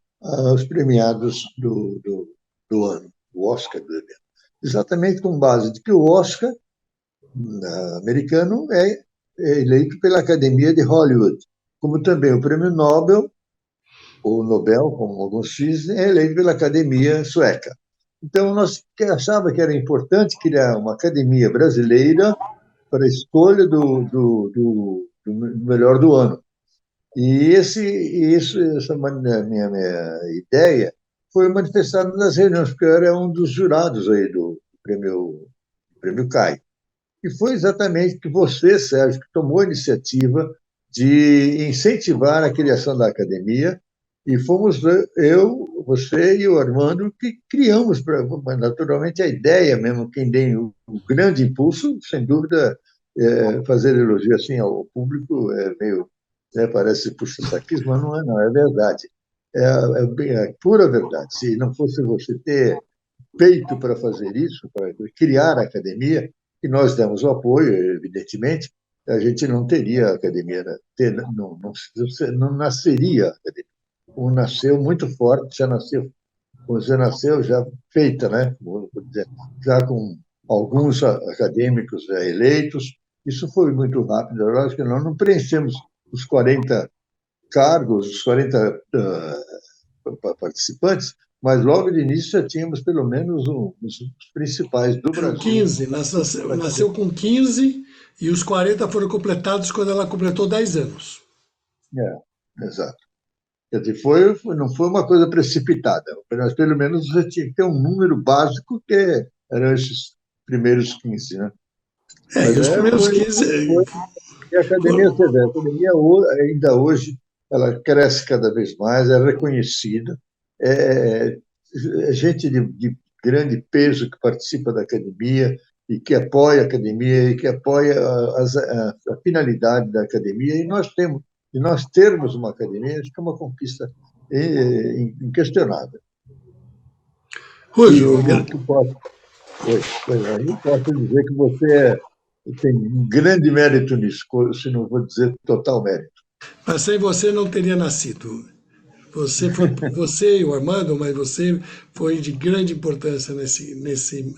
os premiados do ano, o Oscar do evento. Exatamente com base de que o Oscar americano é eleito pela Academia de Hollywood, como também o Prêmio Nobel, ou Nobel, como alguns dizem, é eleito pela Academia Sueca. Então, nós achava que era importante criar uma academia brasileira para a escolha do melhor do ano. E essa minha ideia foi manifestada nas reuniões, porque eu era um dos jurados aí do prêmio CAI. E foi exatamente que você, Sérgio, que tomou a iniciativa de incentivar a criação da academia, e fomos eu, você e o Armando que criamos, naturalmente, a ideia mesmo, quem deu o grande impulso, sem dúvida, fazer elogio assim ao público é meio, parece puxa-saquismo, mas não, é verdade. É pura verdade. Se não fosse você ter peito para fazer isso, para criar a academia, e nós demos o apoio, evidentemente, a gente não teria a academia, né? Não nasceria a academia. Um nasceu muito forte, já nasceu já feita, né? Vou dizer, já com alguns acadêmicos eleitos. Isso foi muito rápido. Lógico que nós não preenchemos os 40 cargos, os 40 participantes, mas logo de início já tínhamos pelo menos os principais do Eram Brasil. 15, nasceu com 15 e os 40 foram completados quando ela completou 10 anos. Exato. Quer dizer, não foi uma coisa precipitada, mas pelo menos já tinha que ter um número básico que eram esses primeiros 15, né? E Mas os primeiros 15 foi e a academia, foram. você vê, a academia ainda hoje ela cresce cada vez mais, é reconhecida, é, é gente de grande peso que participa da academia e que apoia a academia e que apoia a finalidade da academia, e nós termos uma academia, acho que é uma conquista inquestionável. E Rússio, eu posso, aí posso dizer que você tem um grande mérito nisso, se não vou dizer total mérito. mas sem você não teria nascido. Você e o Armando, mas você foi de grande importância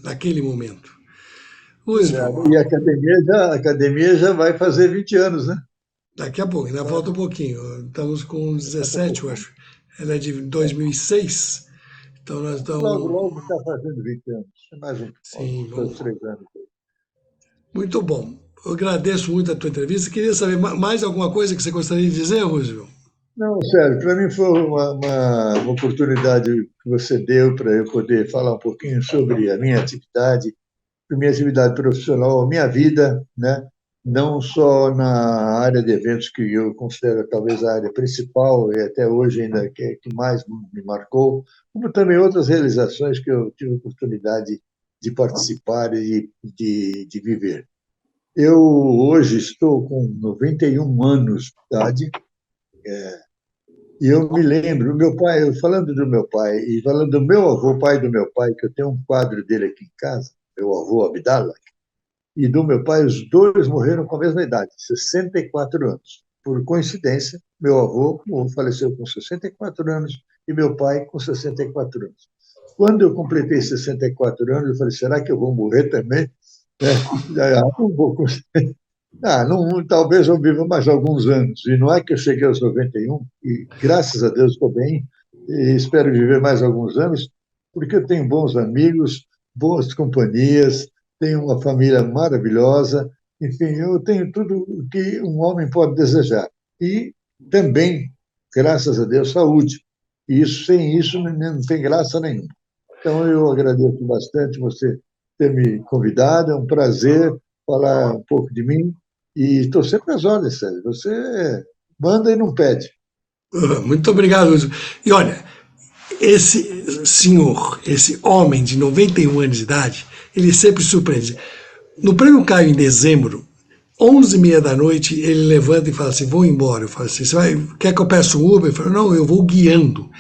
naquele momento. Rússio, E a academia já vai fazer 20 anos, né? daqui a pouco, ainda falta um pouquinho. Estamos com 17, eu acho. Ela é de 2006, então nós Logo, estamos. logo está fazendo 20 anos. Mais Sim, uns vamos. 2, 3 anos. Muito bom. Eu agradeço muito a tua entrevista. Queria saber mais alguma coisa que você gostaria de dizer, Rússio? Não, sério, para mim foi uma oportunidade que você deu para eu poder falar um pouquinho sobre a minha atividade profissional, a minha vida, né? Não só na área de eventos, que eu considero talvez a área principal e até hoje ainda que mais me marcou, como também outras realizações que eu tive a oportunidade de participar e de viver. Eu hoje estou com 91 anos de idade e eu me lembro, meu pai, falando do meu pai e falando do meu avô, pai do meu pai, que eu tenho um quadro dele aqui em casa, meu avô Abdala, e do meu pai, os dois morreram com a mesma idade, 64 anos. Por coincidência, meu avô faleceu com 64 anos e meu pai com 64 anos. Quando eu completei 64 anos, eu falei, será que eu vou morrer também? Não vou conseguir. Não, talvez eu viva mais alguns anos. E não é que eu cheguei aos 91, e graças a Deus estou bem, e espero viver mais alguns anos, porque eu tenho bons amigos, boas companhias, tenho uma família maravilhosa, enfim, eu tenho tudo o que um homem pode desejar. E também, graças a Deus, saúde. E isso, sem isso não tem graça nenhuma. Então, eu agradeço bastante você ter me convidado, é um prazer falar um pouco de mim, e estou sempre às ordens, Sérgio. Você manda e não pede. Muito obrigado, Lúcio. E olha, esse senhor, esse homem de 91 anos de idade, ele sempre surpreende. No Prêmio Caio, em dezembro, 11h30 da noite, ele levanta e fala assim, vou embora. Eu falo assim, quer que eu peça um Uber? Eu falo, não, eu vou guiando.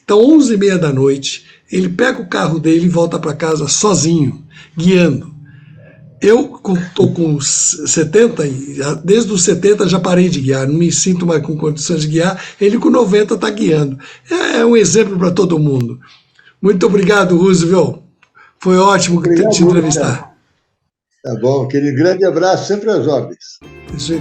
Então, 11h30 da noite, ele pega o carro dele e volta para casa sozinho, guiando. Eu estou com 70, desde os 70 já parei de guiar, não me sinto mais com condições de guiar. Ele com 90 está guiando. É um exemplo para todo mundo. Muito obrigado, Roosevelt. Foi ótimo Obrigado, te entrevistar. Tá bom, aquele grande abraço, sempre às ordens. Isso aí.